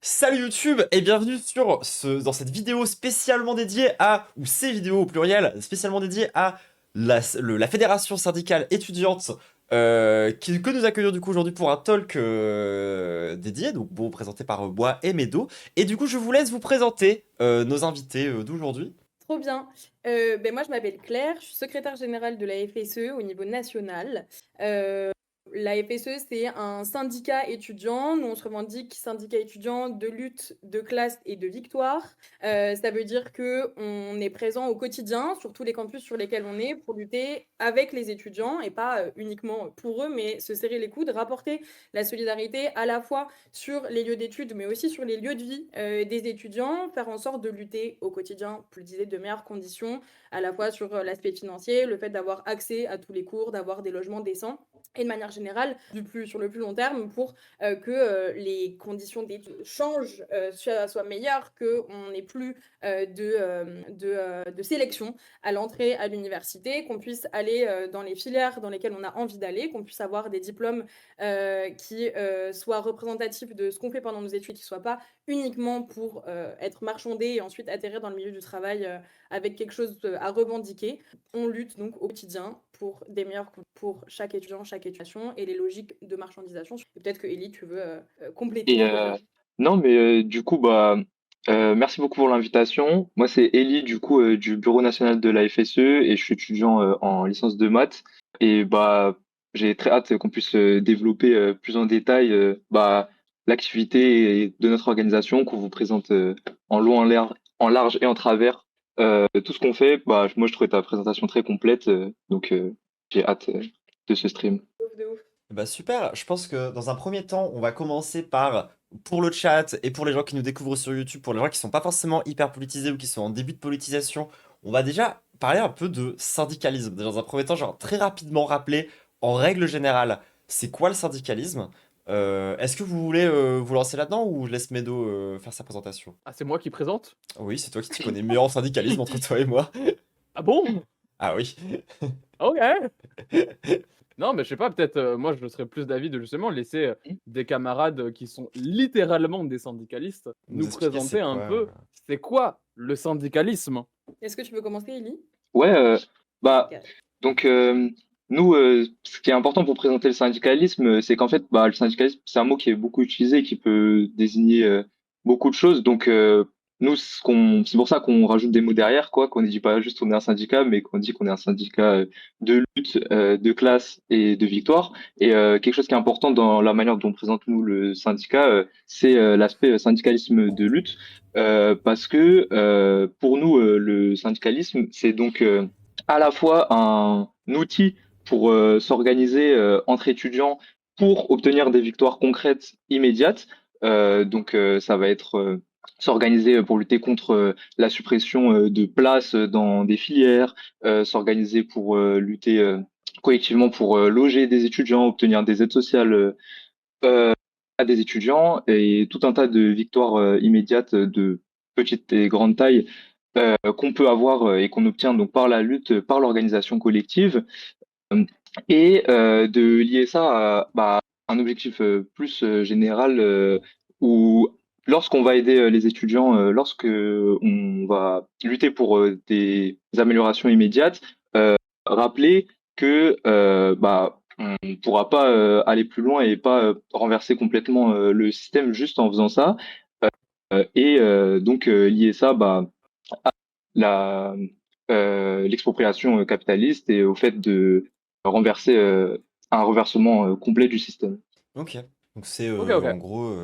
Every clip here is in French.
Salut YouTube et bienvenue dans cette vidéo spécialement dédiée ou ces vidéos au pluriel, spécialement dédiées à la fédération syndicale étudiante que nous accueillons du coup aujourd'hui pour un talk dédié, donc bon, présenté par moi et Medo. Et du coup, je vous laisse vous présenter nos invités d'aujourd'hui. Trop bien. Moi, je m'appelle Claire, je suis secrétaire générale de la FSE au niveau national. Euh, la FSE, c'est un syndicat étudiant. Nous, on se revendique syndicat étudiant de lutte, de classe et de victoire. Ça veut dire qu'on est présent au quotidien sur tous les campus sur lesquels on est pour lutter avec les étudiants et pas uniquement pour eux, mais se serrer les coudes, rapporter la solidarité à la fois sur les lieux d'études, mais aussi sur les lieux de vie des étudiants, faire en sorte de lutter au quotidien, plus disais, de meilleures conditions, à la fois sur l'aspect financier, le fait d'avoir accès à tous les cours, d'avoir des logements décents, et de manière générale, sur le plus long terme, pour que les conditions d'études changent, soient meilleures, qu'on n'ait plus de sélection à l'entrée à l'université, qu'on puisse aller dans les filières dans lesquelles on a envie d'aller, qu'on puisse avoir des diplômes qui soit représentatif de ce qu'on fait pendant nos études, qui ne soit pas uniquement pour être marchandé et ensuite atterrir dans le milieu du travail avec quelque chose à revendiquer. On lutte donc au quotidien pour des meilleurs pour chaque étudiant, chaque éducation et les logiques de marchandisation. Et peut-être que Ellie, tu veux compléter Et ce que je... non, mais du coup, merci beaucoup pour l'invitation. Moi, c'est Elie, du coup, du Bureau national de la FSE et je suis étudiant en licence de maths. Et j'ai très hâte qu'on puisse développer plus en détail l'activité de notre organisation, qu'on vous présente en long, en large et en travers tout ce qu'on fait. Moi, je trouvais ta présentation très complète, j'ai hâte de ce stream. De ouf. Bah super, je pense que dans un premier temps, on va commencer par, pour le chat et pour les gens qui nous découvrent sur YouTube, pour les gens qui sont pas forcément hyper politisés ou qui sont en début de politisation, on va déjà parler un peu de syndicalisme. Dans un premier temps, genre très rapidement rappeler, en règle générale, c'est quoi le syndicalisme? Est-ce que vous voulez vous lancer là-dedans ou je laisse Medo faire sa présentation? Ah, c'est moi qui présente? Oui, c'est toi qui t'y connais mieux en syndicalisme entre toi et moi. Ah bon? Ah oui. Ok. Non, mais je sais pas, peut-être, moi, je serais plus d'avis de justement laisser des camarades qui sont littéralement des syndicalistes Nous nous expliquer c'est présenter un quoi. peu c'est quoi le syndicalisme? Est-ce que tu veux commencer, Ellie? Ouais, bah, Ok. Donc, nous, ce qui est important pour présenter le syndicalisme, c'est qu'en fait, le syndicalisme, c'est un mot qui est beaucoup utilisé et qui peut désigner beaucoup de choses. Donc, nous, c'est pour ça qu'on rajoute des mots derrière, quoi, qu'on ne dit pas juste on est un syndicat, mais qu'on dit qu'on est un syndicat de lutte, de classe et de victoire. Et quelque chose qui est important dans la manière dont on présente nous le syndicat, c'est l'aspect syndicalisme de lutte, parce que pour nous, le syndicalisme, c'est donc à la fois un outil pour s'organiser entre étudiants pour obtenir des victoires concrètes immédiates. Ça va être s'organiser pour lutter contre la suppression de places dans des filières, s'organiser pour lutter collectivement pour loger des étudiants, obtenir des aides sociales à des étudiants et tout un tas de victoires immédiates de petite et grande taille qu'on peut avoir et qu'on obtient donc par la lutte, par l'organisation collective, et de lier ça à un objectif plus général où lorsqu'on va aider les étudiants, lorsque on va lutter pour des améliorations immédiates, rappeler que on ne pourra pas aller plus loin et pas renverser complètement le système juste en faisant ça, lier ça la l'expropriation capitaliste et au fait de renverser un renversement complet du système. Ok. Donc c'est Ok, en ok. gros,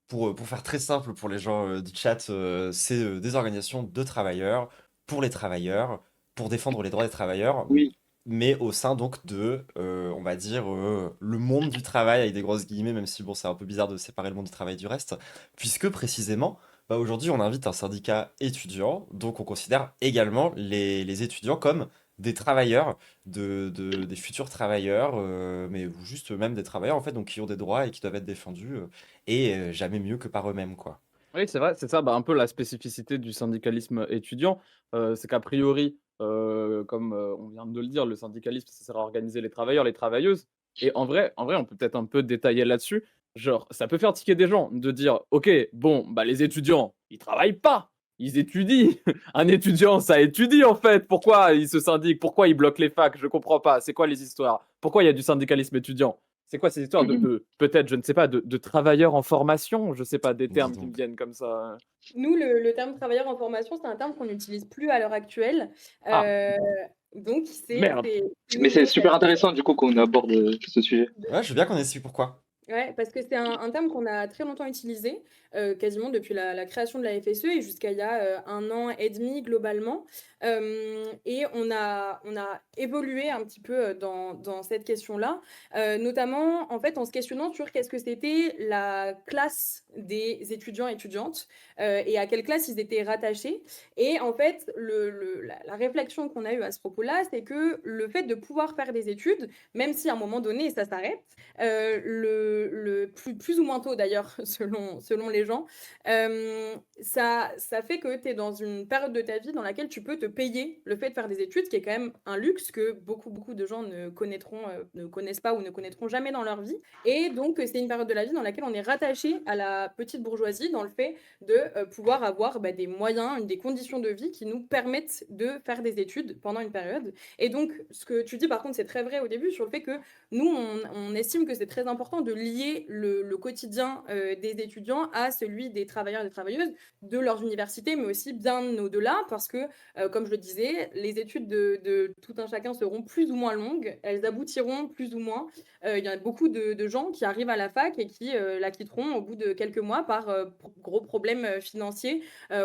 pour faire très simple pour les gens du chat, c'est des organisations de travailleurs, pour les travailleurs, pour défendre les droits des travailleurs, Oui, mais au sein donc de, on va dire, le monde du travail avec des grosses guillemets, même si bon, c'est un peu bizarre de séparer le monde du travail du reste, puisque précisément, aujourd'hui on invite un syndicat étudiant, donc on considère également les étudiants comme des travailleurs des futurs travailleurs, mais ou juste même des travailleurs en fait, donc qui ont des droits et qui doivent être défendus, et jamais mieux que par eux-mêmes, quoi. Oui, c'est vrai, c'est ça, un peu la spécificité du syndicalisme étudiant, c'est qu'a priori, comme, on vient de le dire, le syndicalisme, ça sert à organiser les travailleurs, les travailleuses et en vrai, on peut peut-être un peu détailler là-dessus. genre, ça peut faire tiquer des gens de dire: «OK, bon, bah, les étudiants, ils travaillent pas, ils étudient. Un étudiant, ça étudie, en fait. Pourquoi ils se syndiquent? Pourquoi ils bloquent les facs? Je comprends pas. C'est quoi les histoires? Pourquoi il y a du syndicalisme étudiant?» C'est quoi ces histoires de peut-être, je ne sais pas, de travailleurs en formation? Je sais pas, des Dis termes qui me donc. viennent comme ça. Nous, le terme travailleur en formation, c'est un terme qu'on n'utilise plus à l'heure actuelle. Ah, Euh, donc, merde. c'est Mais c'est nouveau, super intéressant du coup qu'on aborde ce sujet. Ouais, je veux bien qu'on explique pourquoi. Ouais, parce que c'est un terme qu'on a très longtemps utilisé, quasiment depuis la création de la FSE et jusqu'à il y a 1 an et demi globalement. Et on a évolué un petit peu dans cette question-là, notamment en fait en se questionnant sur qu'est-ce que c'était la classe des étudiants et étudiantes et à quelle classe ils étaient rattachés. Et en fait, la réflexion qu'on a eue à ce propos-là, c'est que le fait de pouvoir faire des études, même si à un moment donné ça s'arrête, plus ou moins tôt d'ailleurs, selon les gens, ça fait que tu es dans une période de ta vie dans laquelle tu peux te payer le fait de faire des études, qui est quand même un luxe que beaucoup de gens ne connaissent pas ou ne connaîtront jamais dans leur vie. Et donc, c'est une période de la vie dans laquelle on est rattaché à la petite bourgeoisie dans le fait de pouvoir avoir des moyens, des conditions de vie qui nous permettent de faire des études pendant une période. Et donc, ce que tu dis, par contre, c'est très vrai au début sur le fait que nous, on estime que c'est très important de lier le quotidien des étudiants à celui des travailleurs et des travailleuses de leurs universités, mais aussi bien au-delà, parce que, comme je le disais, les études de tout un chacun seront plus ou moins longues, elles aboutiront plus ou moins. Il y a beaucoup de gens qui arrivent à la fac et qui la quitteront au bout de quelques mois par gros problèmes financiers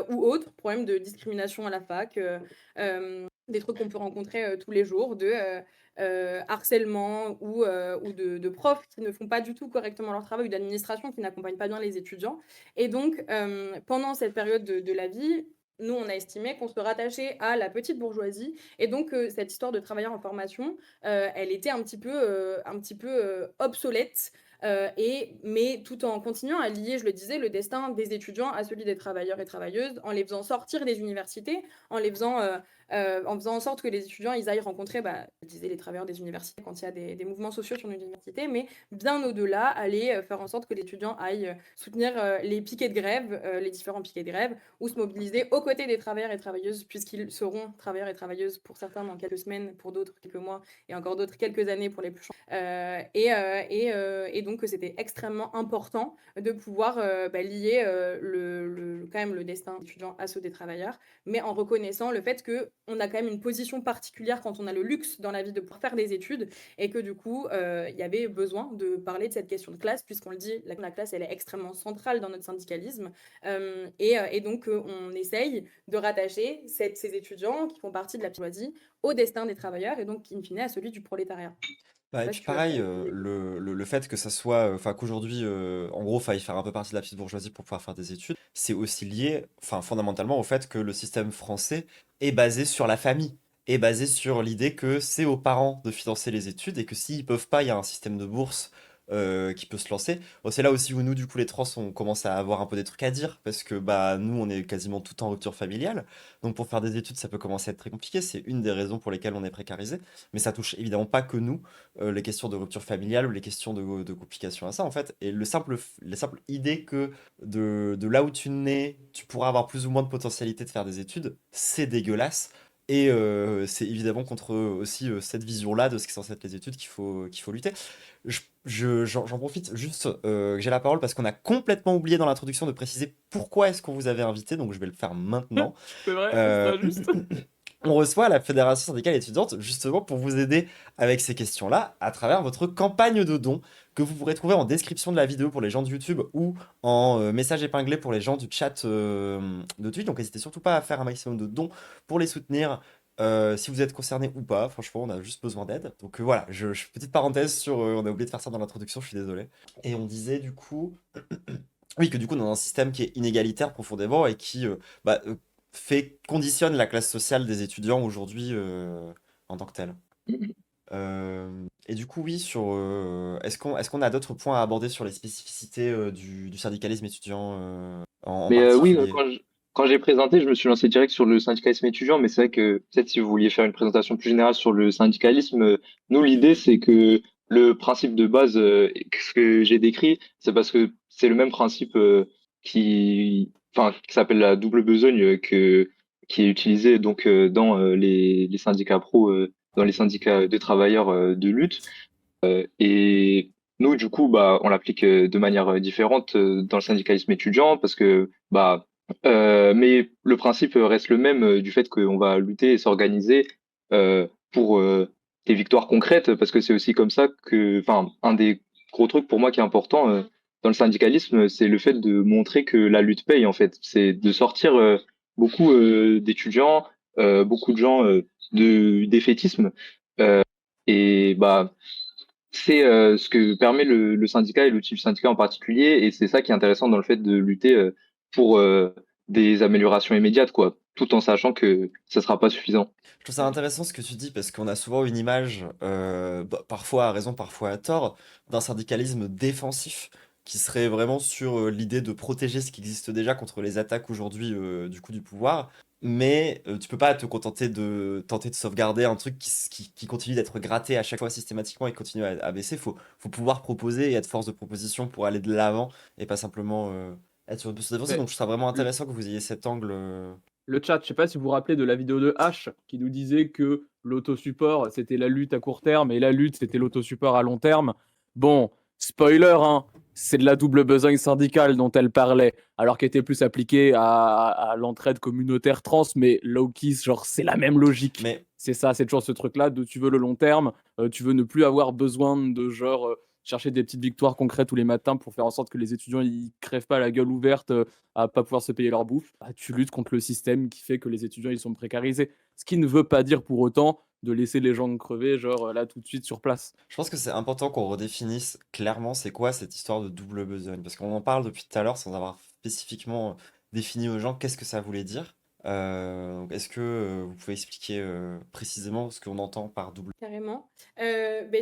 ou autres, problèmes de discrimination à la fac, des trucs qu'on peut rencontrer tous les jours, de harcèlement ou de profs qui ne font pas du tout correctement leur travail ou d'administration qui n'accompagnent pas bien les étudiants. Et donc, pendant cette période de la vie, nous, on a estimé qu'on se rattachait à la petite bourgeoisie et donc cette histoire de travailleurs en formation, elle était un petit peu obsolète. Mais tout en continuant à lier, je le disais, le destin des étudiants à celui des travailleurs et travailleuses, en les faisant sortir des universités, en les faisant en faisant en sorte que les étudiants ils aillent rencontrer, je disais les travailleurs des universités quand il y a des mouvements sociaux sur une université, mais bien au-delà, aller faire en sorte que les étudiants aillent soutenir les piquets de grève, les différents piquets de grève, ou se mobiliser aux côtés des travailleurs et travailleuses, puisqu'ils seront travailleurs et travailleuses pour certains dans quelques semaines, pour d'autres quelques mois, et encore d'autres quelques années pour les plus chanceux. Et donc c'était extrêmement important de pouvoir lier quand même le destin des étudiants à ceux des travailleurs, mais en reconnaissant le fait qu'on a quand même une position particulière quand on a le luxe dans la vie de pouvoir faire des études et que du coup, il y avait besoin de parler de cette question de classe, puisqu'on le dit, la classe, elle est extrêmement centrale dans notre syndicalisme. Et donc, on essaye de rattacher ces étudiants qui font partie de la bourgeoisie au destin des travailleurs et donc, in fine, à celui du prolétariat. Bah, et Ça, puis si tu veux faire pareil, des- le fait que ça soit, enfin qu'aujourd'hui, en gros, faille faire un peu partie de la petite bourgeoisie pour pouvoir faire des études, c'est aussi lié, enfin fondamentalement au fait que le système français est basé sur la famille, est basé sur l'idée que c'est aux parents de financer les études et que s'ils peuvent pas, il y a un système de bourse qui peut se lancer. Bon, c'est là aussi où nous, du coup, les trans, on commence à avoir un peu des trucs à dire parce que bah nous, on est quasiment tout en rupture familiale. Donc pour faire des études, ça peut commencer à être très compliqué. C'est une des raisons pour lesquelles on est précarisé. Mais ça touche évidemment pas que nous les questions de rupture familiale ou les questions de complications à ça en fait. Et la simple idée que de là où tu nais, tu pourras avoir plus ou moins de potentialité de faire des études, c'est dégueulasse. Et c'est évidemment contre aussi cette vision-là de ce qui est censé être les études qu'il faut lutter. J'en profite juste que j'ai la parole parce qu'on a complètement oublié dans l'introduction de préciser pourquoi est-ce qu'on vous avait invité, donc je vais le faire maintenant. C'est vrai, c'est Euh, injuste. On reçoit la Fédération syndicale étudiante justement pour vous aider avec ces questions-là à travers votre campagne de dons que vous pourrez trouver en description de la vidéo pour les gens de YouTube ou en message épinglé pour les gens du chat de Twitch. Donc n'hésitez surtout pas à faire un maximum de dons pour les soutenir. Si vous êtes concerné ou pas, franchement, on a juste besoin d'aide. Donc voilà, petite parenthèse sur. On a oublié de faire ça dans l'introduction, je suis désolé. Et on disait du coup. Oui, que du coup, dans un système qui est inégalitaire profondément et qui conditionne la classe sociale des étudiants aujourd'hui en tant que telle. Et du coup, oui, est-ce qu'on a d'autres points à aborder sur les spécificités du syndicalisme étudiant en Mais oui, particulier? quand j'ai présenté, je me suis lancé direct sur le syndicalisme étudiant, mais c'est vrai que peut-être si vous vouliez faire une présentation plus générale sur le syndicalisme, nous, l'idée, c'est que le principe de base que j'ai décrit, c'est parce que c'est le même principe qui s'appelle la double besogne qui est utilisé donc dans les syndicats pro, dans les syndicats de travailleurs de lutte. Et nous, du coup, bah, on l'applique de manière différente dans le syndicalisme étudiant parce que, mais le principe reste le même du fait qu'on va lutter et s'organiser pour des victoires concrètes parce que c'est aussi comme ça que, enfin, un des gros trucs pour moi qui est important dans le syndicalisme, c'est le fait de montrer que la lutte paye, en fait. C'est de sortir beaucoup d'étudiants, beaucoup de gens de défaitisme. Et bah, c'est ce que permet le syndicat et l'outil du syndicat en particulier, et c'est ça qui est intéressant dans le fait de lutter pour des améliorations immédiates, quoi, tout en sachant que ça sera pas suffisant. Je trouve ça intéressant ce que tu dis parce qu'on a souvent une image, parfois à raison, parfois à tort, d'un syndicalisme défensif qui serait vraiment sur l'idée de protéger ce qui existe déjà contre les attaques aujourd'hui du coup du pouvoir. Mais tu peux pas te contenter de tenter de sauvegarder un truc qui continue d'être gratté à chaque fois systématiquement et continue à baisser. Faut pouvoir proposer et être force de proposition pour aller de l'avant et pas simplement être sur une position défensive. Mais Donc je trouve ça vraiment intéressant que vous ayez cet angle. le chat, je sais pas si vous vous rappelez de la vidéo de H qui nous disait que l'autosupport, c'était la lutte à court terme et la lutte, c'était l'autosupport à long terme. Bon, spoiler, hein, c'est de la double besogne syndicale dont elle parlait, alors qu'elle était plus appliquée à l'entraide communautaire trans, mais low-key, genre, c'est la même logique. Mais C'est ça, c'est toujours ce truc-là de tu veux le long terme, tu veux ne plus avoir besoin de genre chercher des petites victoires concrètes tous les matins pour faire en sorte que les étudiants ils crèvent pas la gueule ouverte à pas pouvoir se payer leur bouffe, bah, tu luttes contre le système qui fait que les étudiants ils sont précarisés. Ce qui ne veut pas dire pour autant de laisser les gens crever, genre là tout de suite sur place. je pense que c'est important qu'on redéfinisse clairement c'est quoi cette histoire de double besogne. Parce qu'on en parle depuis tout à l'heure sans avoir spécifiquement défini aux gens qu'est-ce que ça voulait dire. Donc est-ce que vous pouvez expliquer précisément ce qu'on entend par double? Carrément.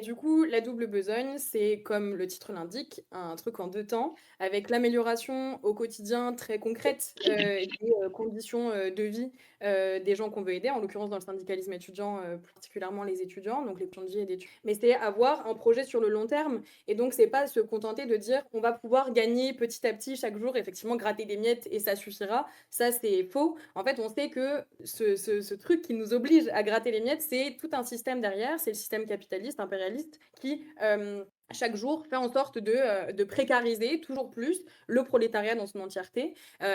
Du coup, la double besogne, c'est comme le titre l'indique, un truc en deux temps, avec l'amélioration au quotidien très concrète des conditions de vie des gens qu'on veut aider, en l'occurrence dans le syndicalisme étudiant, plus particulièrement les étudiants, donc les conditions de vie et d'études. Mais c'est avoir un projet sur le long terme, et donc c'est pas se contenter de dire on va pouvoir gagner petit à petit chaque jour, effectivement gratter des miettes et ça suffira. Ça, c'est faux. En fait, on sait que ce truc qui nous oblige à gratter les miettes, c'est tout un système derrière, c'est le système capitaliste, impérialiste, qui chaque jour fait en sorte de précariser toujours plus le prolétariat dans son entièreté.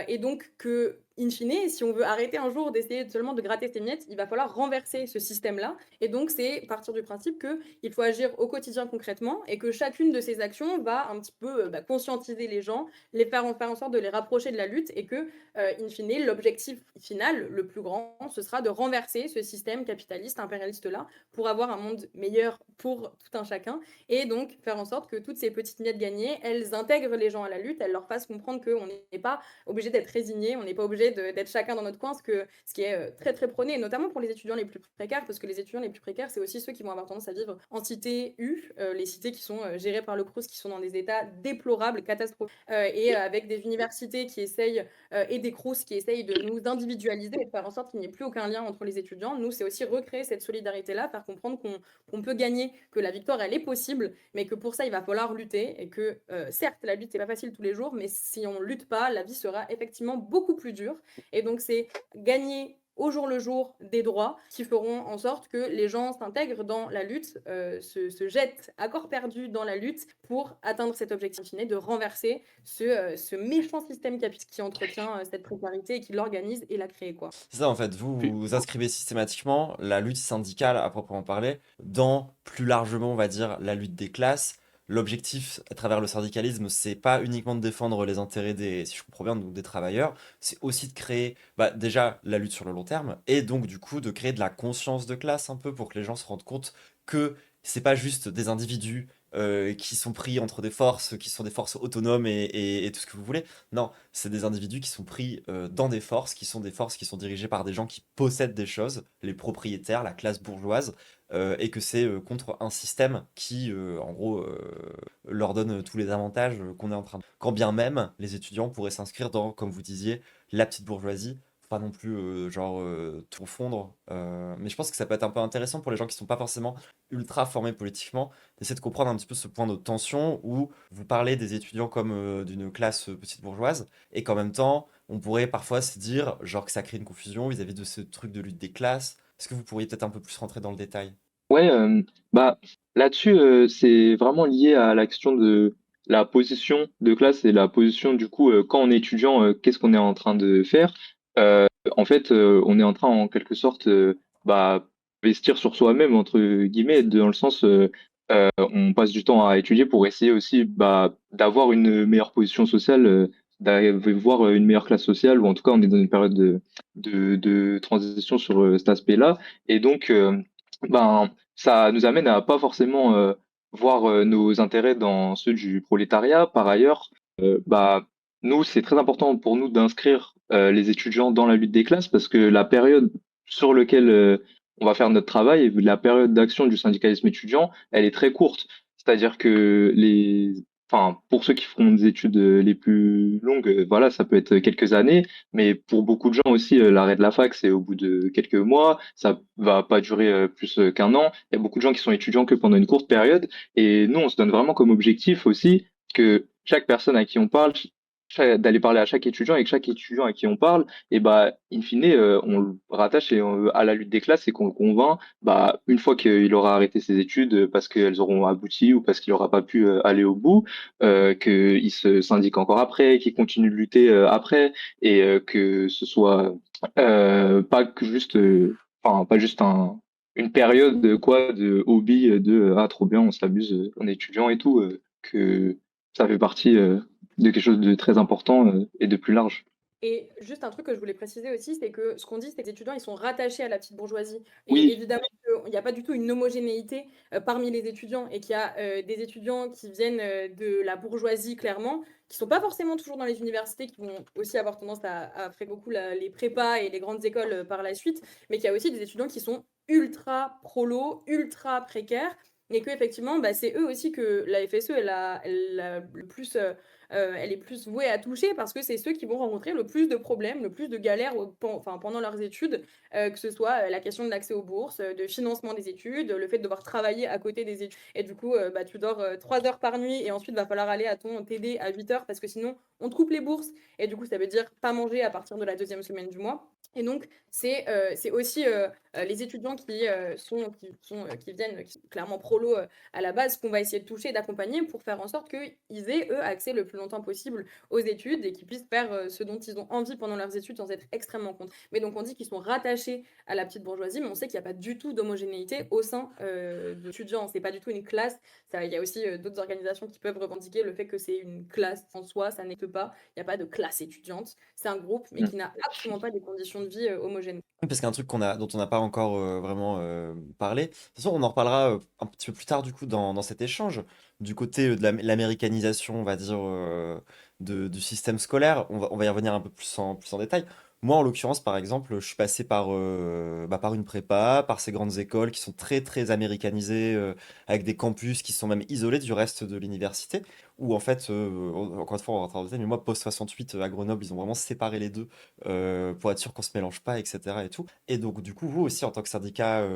Et donc que, in fine, si on veut arrêter un jour d'essayer seulement de gratter ses miettes, il va falloir renverser ce système-là. Et donc c'est partir du principe qu'il faut agir au quotidien concrètement et que chacune de ces actions va un petit peu conscientiser les gens, les faire en sorte de les rapprocher de la lutte et que, in fine, l'objectif final, le plus grand, ce sera de renverser ce système capitaliste, impérialiste-là, pour avoir un monde meilleur pour tout un chacun, et donc faire en sorte que toutes ces petites miettes gagnées, elles intègrent les gens à la lutte, elles leur fassent comprendre qu'on n'est pas obligé d'être résigné, on n'est pas obligé d'être chacun dans notre coin, ce qui est très très prôné, notamment pour les étudiants les plus précaires, parce que les étudiants les plus précaires, c'est aussi ceux qui vont avoir tendance à vivre en cité U, les cités qui sont gérées par le Crous, qui sont dans des états déplorables, catastrophiques, et avec des universités qui essayent et des Crous qui essayent de nous individualiser et de faire en sorte qu'il n'y ait plus aucun lien entre les étudiants. Nous, c'est aussi recréer cette solidarité-là, faire comprendre qu'on peut gagner, que la victoire, elle est possible, mais que pour ça, il va falloir lutter et que, certes, la lutte, c'est pas facile tous les jours, mais si on lutte pas, la vie sera effectivement beaucoup plus dure. Et donc, c'est gagner au jour le jour des droits qui feront en sorte que les gens s'intègrent dans la lutte, se jettent à corps perdu dans la lutte pour atteindre cet objectif fini de renverser ce méchant système capitaliste qui entretient cette précarité et qui l'organise et la crée, quoi. C'est ça en fait, vous Puis, vous inscrivez systématiquement la lutte syndicale à proprement parler dans plus largement on va dire la lutte des classes. L'objectif à travers le syndicalisme, c'est pas uniquement de défendre les intérêts des, si je comprends bien, donc des travailleurs, c'est aussi de créer déjà la lutte sur le long terme et donc du coup de créer de la conscience de classe un peu pour que les gens se rendent compte que c'est pas juste des individus qui sont pris entre des forces, qui sont des forces autonomes et tout ce que vous voulez. Non, c'est des individus qui sont pris dans des forces qui sont dirigées par des gens qui possèdent des choses, les propriétaires, la classe bourgeoise, et que c'est contre un système qui, en gros, leur donne tous les avantages qu'on est en train de... Quand bien même, les étudiants pourraient s'inscrire dans, comme vous disiez, la petite bourgeoisie, pas non plus tout confondre. Mais je pense que ça peut être un peu intéressant pour les gens qui sont pas forcément ultra formés politiquement, d'essayer de comprendre un petit peu ce point de tension où vous parlez des étudiants comme d'une classe petite bourgeoise, et qu'en même temps, on pourrait parfois se dire genre que ça crée une confusion vis-à-vis de ce truc de lutte des classes. Est-ce que vous pourriez peut-être un peu plus rentrer dans le détail? Ouais, bah là-dessus, c'est vraiment lié à la question de la position de classe et la position du coup quand on est étudiant, qu'est-ce qu'on est en train de faire? Euh, En fait, on est en train en quelque sorte bah investir sur soi-même entre guillemets, dans le sens on passe du temps à étudier pour essayer aussi bah d'avoir une meilleure position sociale, d'avoir une meilleure classe sociale, ou en tout cas on est dans une période de transition sur cet aspect-là, et donc ben ça nous amène à pas forcément voir nos intérêts dans ceux du prolétariat. Par ailleurs, bah, nous, c'est très important pour nous d'inscrire les étudiants dans la lutte des classes, parce que la période sur laquelle on va faire notre travail, la période d'action du syndicalisme étudiant, elle est très courte. C'est-à-dire que enfin, pour ceux qui feront des études les plus longues, voilà, ça peut être quelques années, mais pour beaucoup de gens aussi, l'arrêt de la fac, c'est au bout de quelques mois, ça va pas durer plus qu'un an. Il y a beaucoup de gens qui sont étudiants que pendant une courte période, et nous, on se donne vraiment comme objectif aussi que chaque personne à qui on parle, d'aller parler à chaque étudiant, et que chaque étudiant à qui on parle, et bah, in fine, on le rattache à la lutte des classes, et qu'on le convainc, bah, une fois qu'il aura arrêté ses études parce qu'elles auront abouti, ou parce qu'il aura pas pu aller au bout, qu'il se syndique encore après, qu'il continue de lutter après, et que ce soit pas que juste, enfin pas juste une période quoi de hobby de ah trop bien, on s'amuse en étudiant et tout, que ça fait partie de quelque chose de très important et de plus large. Et juste un truc que je voulais préciser aussi, c'est que ce qu'on dit, c'est que les étudiants, ils sont rattachés à la petite bourgeoisie. Et Oui, évidemment qu'il n'y a pas du tout une homogénéité parmi les étudiants, et qu'il y a des étudiants qui viennent de la bourgeoisie, clairement, qui sont pas forcément toujours dans les universités, qui vont aussi avoir tendance à faire beaucoup les prépas et les grandes écoles par la suite, mais qu'il y a aussi des étudiants qui sont ultra prolo, ultra précaires, et que effectivement, bah, c'est eux aussi que la FSE, elle a le plus... elle est plus vouée à toucher, parce que c'est ceux qui vont rencontrer le plus de problèmes, le plus de galères enfin, pendant leurs études, que ce soit la question de l'accès aux bourses, de financement des études, le fait de devoir travailler à côté des études. Et du coup, bah, tu dors 3 heures par nuit, et ensuite va falloir aller à ton TD à 8 heures, parce que sinon on te coupe les bourses. Et du coup, ça veut dire pas manger à partir de la deuxième semaine du mois. Et donc, c'est aussi les étudiants qui viennent qui sont clairement prolo à la base, qu'on va essayer de toucher, d'accompagner, pour faire en sorte qu'ils aient, eux, accès le plus longtemps possible aux études, et qu'ils puissent faire ce dont ils ont envie pendant leurs études sans être extrêmement contre. Mais donc, on dit qu'ils sont rattachés à la petite bourgeoisie, mais on sait qu'il n'y a pas du tout d'homogénéité au sein de l'étudiant. C'est pas du tout une classe. Il y a aussi d'autres organisations qui peuvent revendiquer le fait que c'est une classe en soi, ça n'existe pas. Il n'y a pas de classe étudiante. C'est un groupe, mais qui n'a absolument pas des conditions de vie homogènes. Oui, parce qu'un truc dont on n'a pas encore vraiment parlé, de toute façon on en reparlera un petit peu plus tard du coup dans cet échange, du côté de l'américanisation, on va dire, du système scolaire, on va y revenir un peu plus en détail. Moi en l'occurrence par exemple, je suis passé par une prépa, par ces grandes écoles qui sont très très américanisées, avec des campus qui sont même isolés du reste de l'université, où en fait, encore une fois on va rentrer dans le détail, mais moi post-68 à Grenoble, ils ont vraiment séparé les deux pour être sûr qu'on se mélange pas, etc. et tout. Et donc, du coup, vous aussi, en tant que syndicat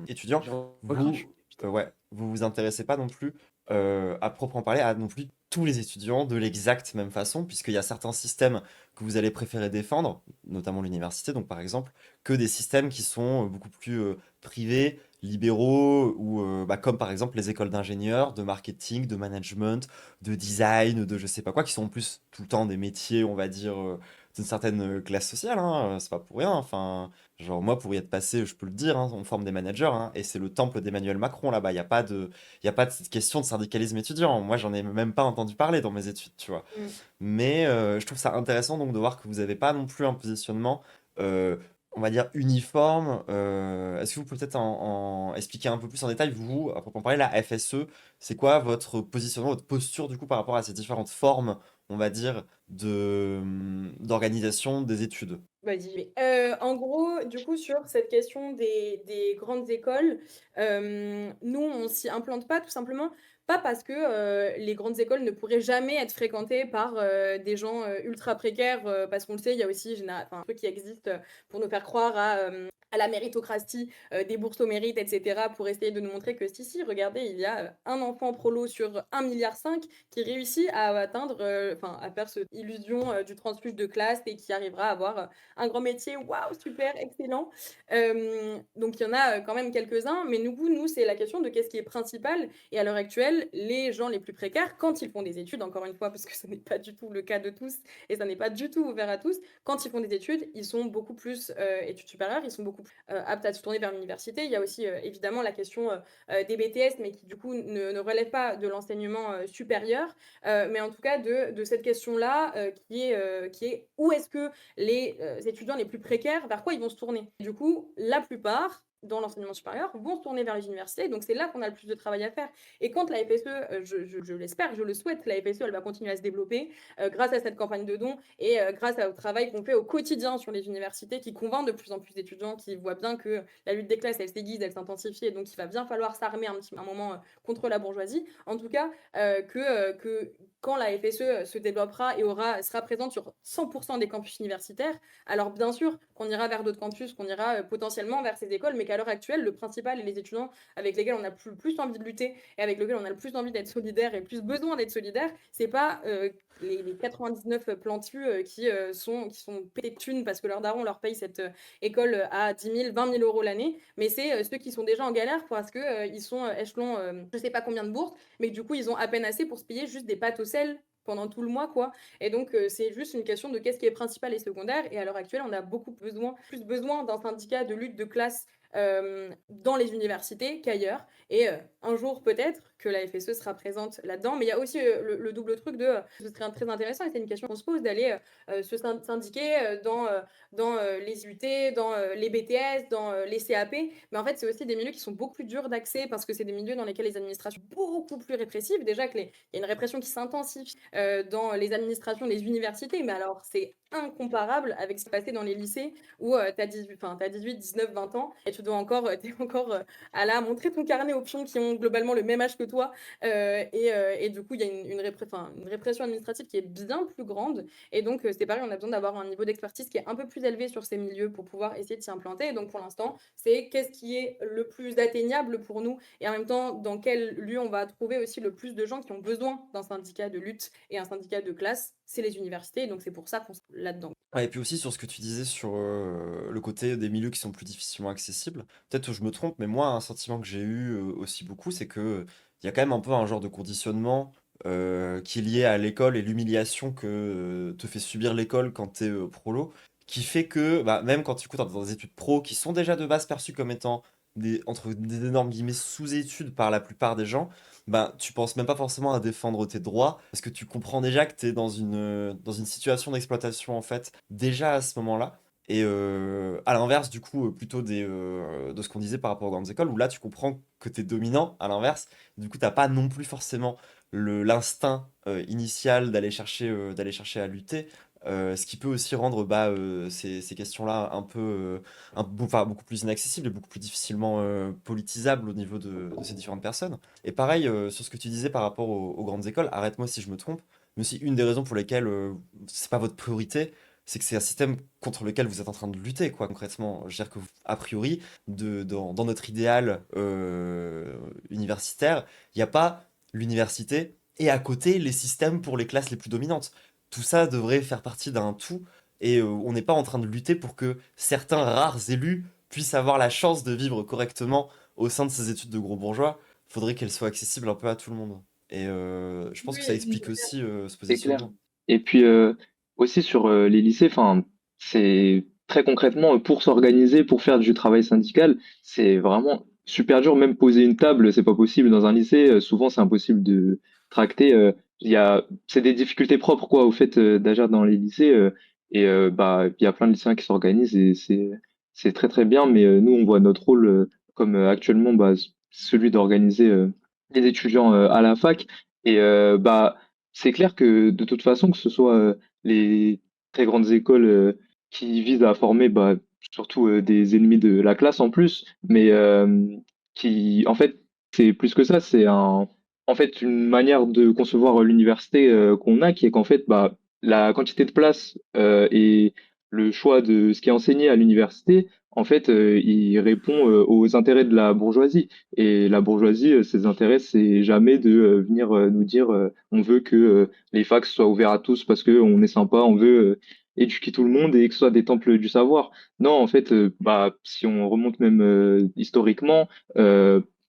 étudiant, J'en vous, recrache. Putain. ouais, vous vous intéressez pas non plus, à proprement parler, à non plus tous les étudiants de l'exacte même façon, puisqu'il y a certains systèmes que vous allez préférer défendre, notamment l'université, donc par exemple, que des systèmes qui sont beaucoup plus privés, libéraux, ou bah, comme par exemple les écoles d'ingénieurs, de marketing, de management, de design, de je sais pas quoi, qui sont en plus tout le temps des métiers, on va dire, d'une certaine classe sociale, hein, c'est pas pour rien. Enfin, genre, moi, pour y être passé, je peux le dire, hein, on forme des managers, hein, et c'est le temple d'Emmanuel Macron là-bas. Il y a pas de cette question de syndicalisme étudiant. Moi, j'en ai même pas entendu parler dans mes études, tu vois. Mm. Mais je trouve ça intéressant donc de voir que vous n'avez pas non plus un positionnement, euh, on va dire, uniforme. Est-ce que vous pouvez peut-être en expliquer un peu plus en détail, vous, à proprement parler, la FSE, c'est quoi votre positionnement, votre posture du coup par rapport à ces différentes formes, on va dire, d'organisation des études? Vas-y. En gros, du coup, sur cette question des grandes écoles, nous, on s'y implante pas, tout simplement pas parce que les grandes écoles ne pourraient jamais être fréquentées par des gens ultra précaires, parce qu'on le sait, il y a aussi un truc qui existe pour nous faire croire à la méritocratie, des bourses au mérite, etc., pour essayer de nous montrer que si, regardez, il y a un enfant prolo sur 1,5 milliard qui réussit à atteindre, à faire cette illusion du transfuge de classe et qui arrivera à avoir un grand métier. Waouh, super, excellent. Donc il y en a quand même quelques-uns, mais nous, c'est la question de qu'est-ce qui est principal. Et à l'heure actuelle, les gens les plus précaires, quand ils font des études, encore une fois, parce que ce n'est pas du tout le cas de tous et ça n'est pas du tout ouvert à tous, quand ils font des études, ils sont beaucoup plus études supérieures, ils sont beaucoup plus aptes à se tourner vers l'université. Il y a aussi évidemment la question des BTS, mais qui du coup ne relève pas de l'enseignement supérieur, mais en tout cas de cette question-là qui est où est-ce que les étudiants les plus précaires, vers quoi ils vont se tourner. Du coup, la plupart, dans l'enseignement supérieur, vont se tourner vers les universités. Donc, c'est là qu'on a le plus de travail à faire. Et quand la FSE, je l'espère, je le souhaite, la FSE, elle va continuer à se développer grâce à cette campagne de dons et grâce au travail qu'on fait au quotidien sur les universités qui convainc de plus en plus d'étudiants qui voient bien que la lutte des classes, elle s'aiguise, elle s'intensifie et donc il va bien falloir s'armer un moment contre la bourgeoisie. En tout cas, que quand la FSE se développera et sera présente sur 100% des campus universitaires, alors bien sûr qu'on ira vers d'autres campus, qu'on ira potentiellement vers ces écoles, mais qu'à l'heure actuelle, le principal et les étudiants avec lesquels on a plus envie de lutter et avec lesquels on a le plus envie d'être solidaire et le plus besoin d'être solidaire, c'est pas les 99 plantus qui sont pétés de thunes parce que leur daron leur paye cette école à 10 000, 20 000 euros l'année, mais c'est ceux qui sont déjà en galère parce que ils sont échelon je sais pas combien de bourses, mais du coup ils ont à peine assez pour se payer juste des pâtes au sel pendant tout le mois, quoi. Et donc, c'est juste une question de qu'est-ce qui est principal et secondaire. Et à l'heure actuelle, on a plus besoin d'un syndicat de lutte de classe dans les universités qu'ailleurs. Et un jour, peut-être, que la FSE sera présente là-dedans. Mais il y a aussi le double truc de, ce serait très intéressant, et c'est une question qu'on se pose, d'aller se syndiquer dans les UT, dans les BTS, dans les CAP. Mais en fait, c'est aussi des milieux qui sont beaucoup plus durs d'accès parce que c'est des milieux dans lesquels les administrations sont beaucoup plus répressives. Déjà il y a une répression qui s'intensifie dans les administrations des universités, mais alors c'est incomparable avec ce qui s'est passé dans les lycées où tu as 18, 19, 20 ans et tu dois t'es encore à la montrer ton carnet aux pions qui ont globalement le même âge que toi. Et du coup, il y a une répression administrative qui est bien plus grande. Et donc, c'est pareil, on a besoin d'avoir un niveau d'expertise qui est un peu plus élevé sur ces milieux pour pouvoir essayer de s'y implanter. Et donc, pour l'instant, c'est qu'est-ce qui est le plus atteignable pour nous et en même temps, dans quel lieu on va trouver aussi le plus de gens qui ont besoin d'un syndicat de lutte et un syndicat de classe, c'est les universités. Donc, c'est pour ça qu'on est là-dedans. Ouais, et puis aussi sur ce que tu disais sur le côté des milieux qui sont plus difficilement accessibles, peut-être que je me trompe, mais moi, un sentiment que j'ai eu aussi beaucoup, c'est que il y a quand même un peu un genre de conditionnement qui est lié à l'école et l'humiliation que te fait subir l'école quand t'es prolo, qui fait que bah, même quand tu écoutes dans des études pro qui sont déjà de base perçues comme étant entre des énormes guillemets sous-études par la plupart des gens, ben, tu penses même pas forcément à défendre tes droits parce que tu comprends déjà que tu es dans une situation d'exploitation en fait déjà à ce moment-là. Et à l'inverse, du coup, plutôt de ce qu'on disait par rapport aux grandes écoles, où là, tu comprends que tu es dominant, à l'inverse. Du coup, t'as pas non plus forcément l'instinct initial d'aller chercher à lutter. Ce qui peut aussi rendre bah, ces questions-là un peu, enfin, beaucoup plus inaccessibles et beaucoup plus difficilement politisables au niveau de ces différentes personnes. Et pareil, sur ce que tu disais par rapport aux grandes écoles, arrête-moi si je me trompe, mais aussi une des raisons pour lesquelles c'est pas votre priorité, c'est que c'est un système contre lequel vous êtes en train de lutter, quoi, concrètement. Je veux dire que, a priori, dans notre idéal universitaire, il n'y a pas l'université et à côté les systèmes pour les classes les plus dominantes. Tout ça devrait faire partie d'un tout et on n'est pas en train de lutter pour que certains rares élus puissent avoir la chance de vivre correctement au sein de ces études de gros bourgeois. Faudrait qu'elles soient accessibles un peu à tout le monde. Et je pense que ça Oui, explique aussi ce C'est clair. positionnement. Et puis aussi sur les lycées, enfin, c'est très concrètement pour s'organiser, pour faire du travail syndical, c'est vraiment super dur. Même poser une table, c'est pas possible dans un lycée. Souvent, c'est impossible de tracter. C'est des difficultés propres quoi au fait d'agir dans les lycées. Bah, il y a plein de lycéens qui s'organisent et c'est très très bien. Mais nous, on voit notre rôle comme actuellement, bah, celui d'organiser les étudiants à la fac. Et bah c'est clair que de toute façon, que ce soit les très grandes écoles qui visent à former bah, surtout des ennemis de la classe en plus, mais qui, en fait, c'est plus que ça, c'est en fait une manière de concevoir l'université qu'on a, qui est qu'en fait, bah, la quantité de places et le choix de ce qui est enseigné à l'université, en fait, il répond aux intérêts de la bourgeoisie. Et la bourgeoisie, ses intérêts, c'est jamais de venir nous dire on veut que les facs soient ouverts à tous parce que on est sympa, on veut éduquer tout le monde et que ce soit des temples du savoir. Non, en fait, bah, si on remonte même historiquement,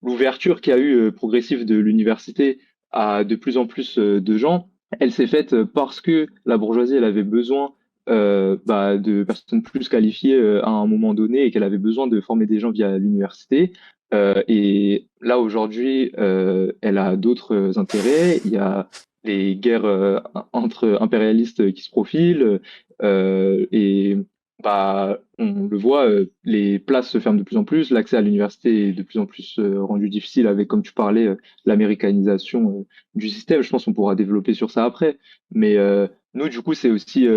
l'ouverture qu'il y a eu progressive de l'université à de plus en plus de gens, elle s'est faite parce que la bourgeoisie, elle avait besoin bah, de personnes plus qualifiées à un moment donné et qu'elle avait besoin de former des gens via l'université. Et là, aujourd'hui, elle a d'autres intérêts. Il y a les guerres entre impérialistes qui se profilent et bah, on le voit, les places se ferment de plus en plus, l'accès à l'université est de plus en plus rendu difficile avec, comme tu parlais, l'américanisation du système. Je pense qu'on pourra développer sur ça après. Mais nous, du coup, c'est aussi,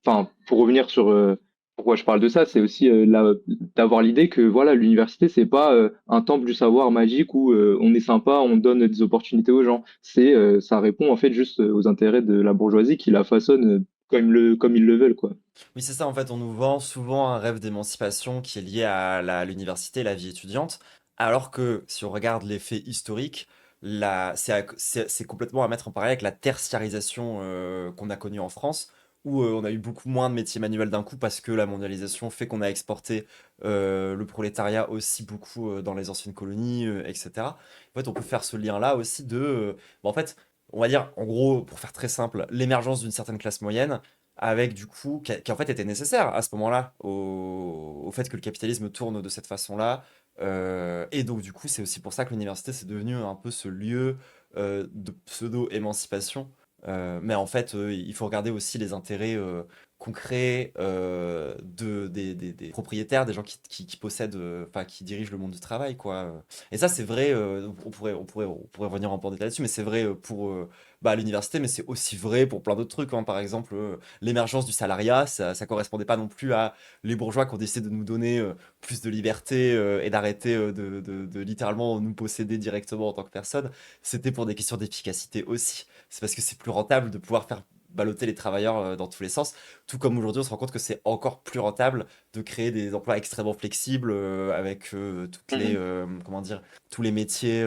enfin, pour revenir sur pourquoi je parle de ça, c'est aussi d'avoir l'idée que voilà, l'université, c'est pas un temple du savoir magique où on est sympa, on donne des opportunités aux gens. Ça répond en fait juste aux intérêts de la bourgeoisie qui la façonne comme ils le veulent, quoi. Oui, c'est ça, en fait, on nous vend souvent un rêve d'émancipation qui est lié à l'université, la vie étudiante, alors que si on regarde les faits historiques, c'est complètement à mettre en parallèle avec la tertiarisation qu'on a connue en France, où on a eu beaucoup moins de métiers manuels d'un coup parce que la mondialisation fait qu'on a exporté le prolétariat aussi beaucoup dans les anciennes colonies, etc. En fait, on peut faire ce lien-là aussi en fait, on va dire, en gros, pour faire très simple, l'émergence d'une certaine classe moyenne avec du coup, qui en fait était nécessaire à ce moment-là, au fait que le capitalisme tourne de cette façon-là. Et donc du coup, c'est aussi pour ça que l'université, c'est devenu un peu ce lieu de pseudo-émancipation. Mais en fait, il faut regarder aussi les intérêts concrets des propriétaires, des gens qui possèdent, enfin qui dirigent le monde du travail, quoi. Et ça, c'est vrai, on pourrait revenir un peu en détail là-dessus, mais c'est vrai pour bah, l'université, mais c'est aussi vrai pour plein d'autres trucs, hein. Par exemple, l'émergence du salariat, ça correspondait pas non plus à les bourgeois qui ont décidé de nous donner plus de liberté et d'arrêter de littéralement nous posséder directement en tant que personne. C'était pour des questions d'efficacité aussi. C'est parce que c'est plus rentable de pouvoir faire balloter les travailleurs dans tous les sens. Tout comme aujourd'hui, on se rend compte que c'est encore plus rentable de créer des emplois extrêmement flexibles avec toutes les, Mhm. comment dire, tous les métiers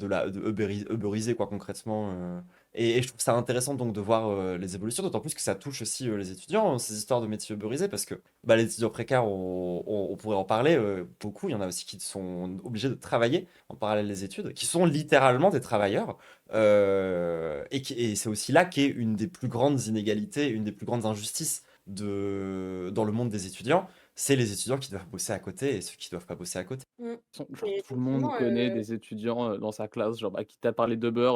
Uberisés, quoi, concrètement. Et je trouve ça intéressant donc de voir les évolutions, d'autant plus que ça touche aussi les étudiants, hein, ces histoires de métiers Uberisés, parce que bah, les étudiants précaires, on pourrait en parler beaucoup. Il y en a aussi qui sont obligés de travailler en parallèle des études, qui sont littéralement des travailleurs. Et c'est aussi là qu'est une des plus grandes inégalités, une des plus grandes injustices dans le monde des étudiants. C'est les étudiants qui doivent bosser à côté et ceux qui doivent pas bosser à côté. Mm. Genre, Et tout le monde effectivement, connaît des étudiants dans sa classe, genre, bah, qui t'a parlé d'Uber.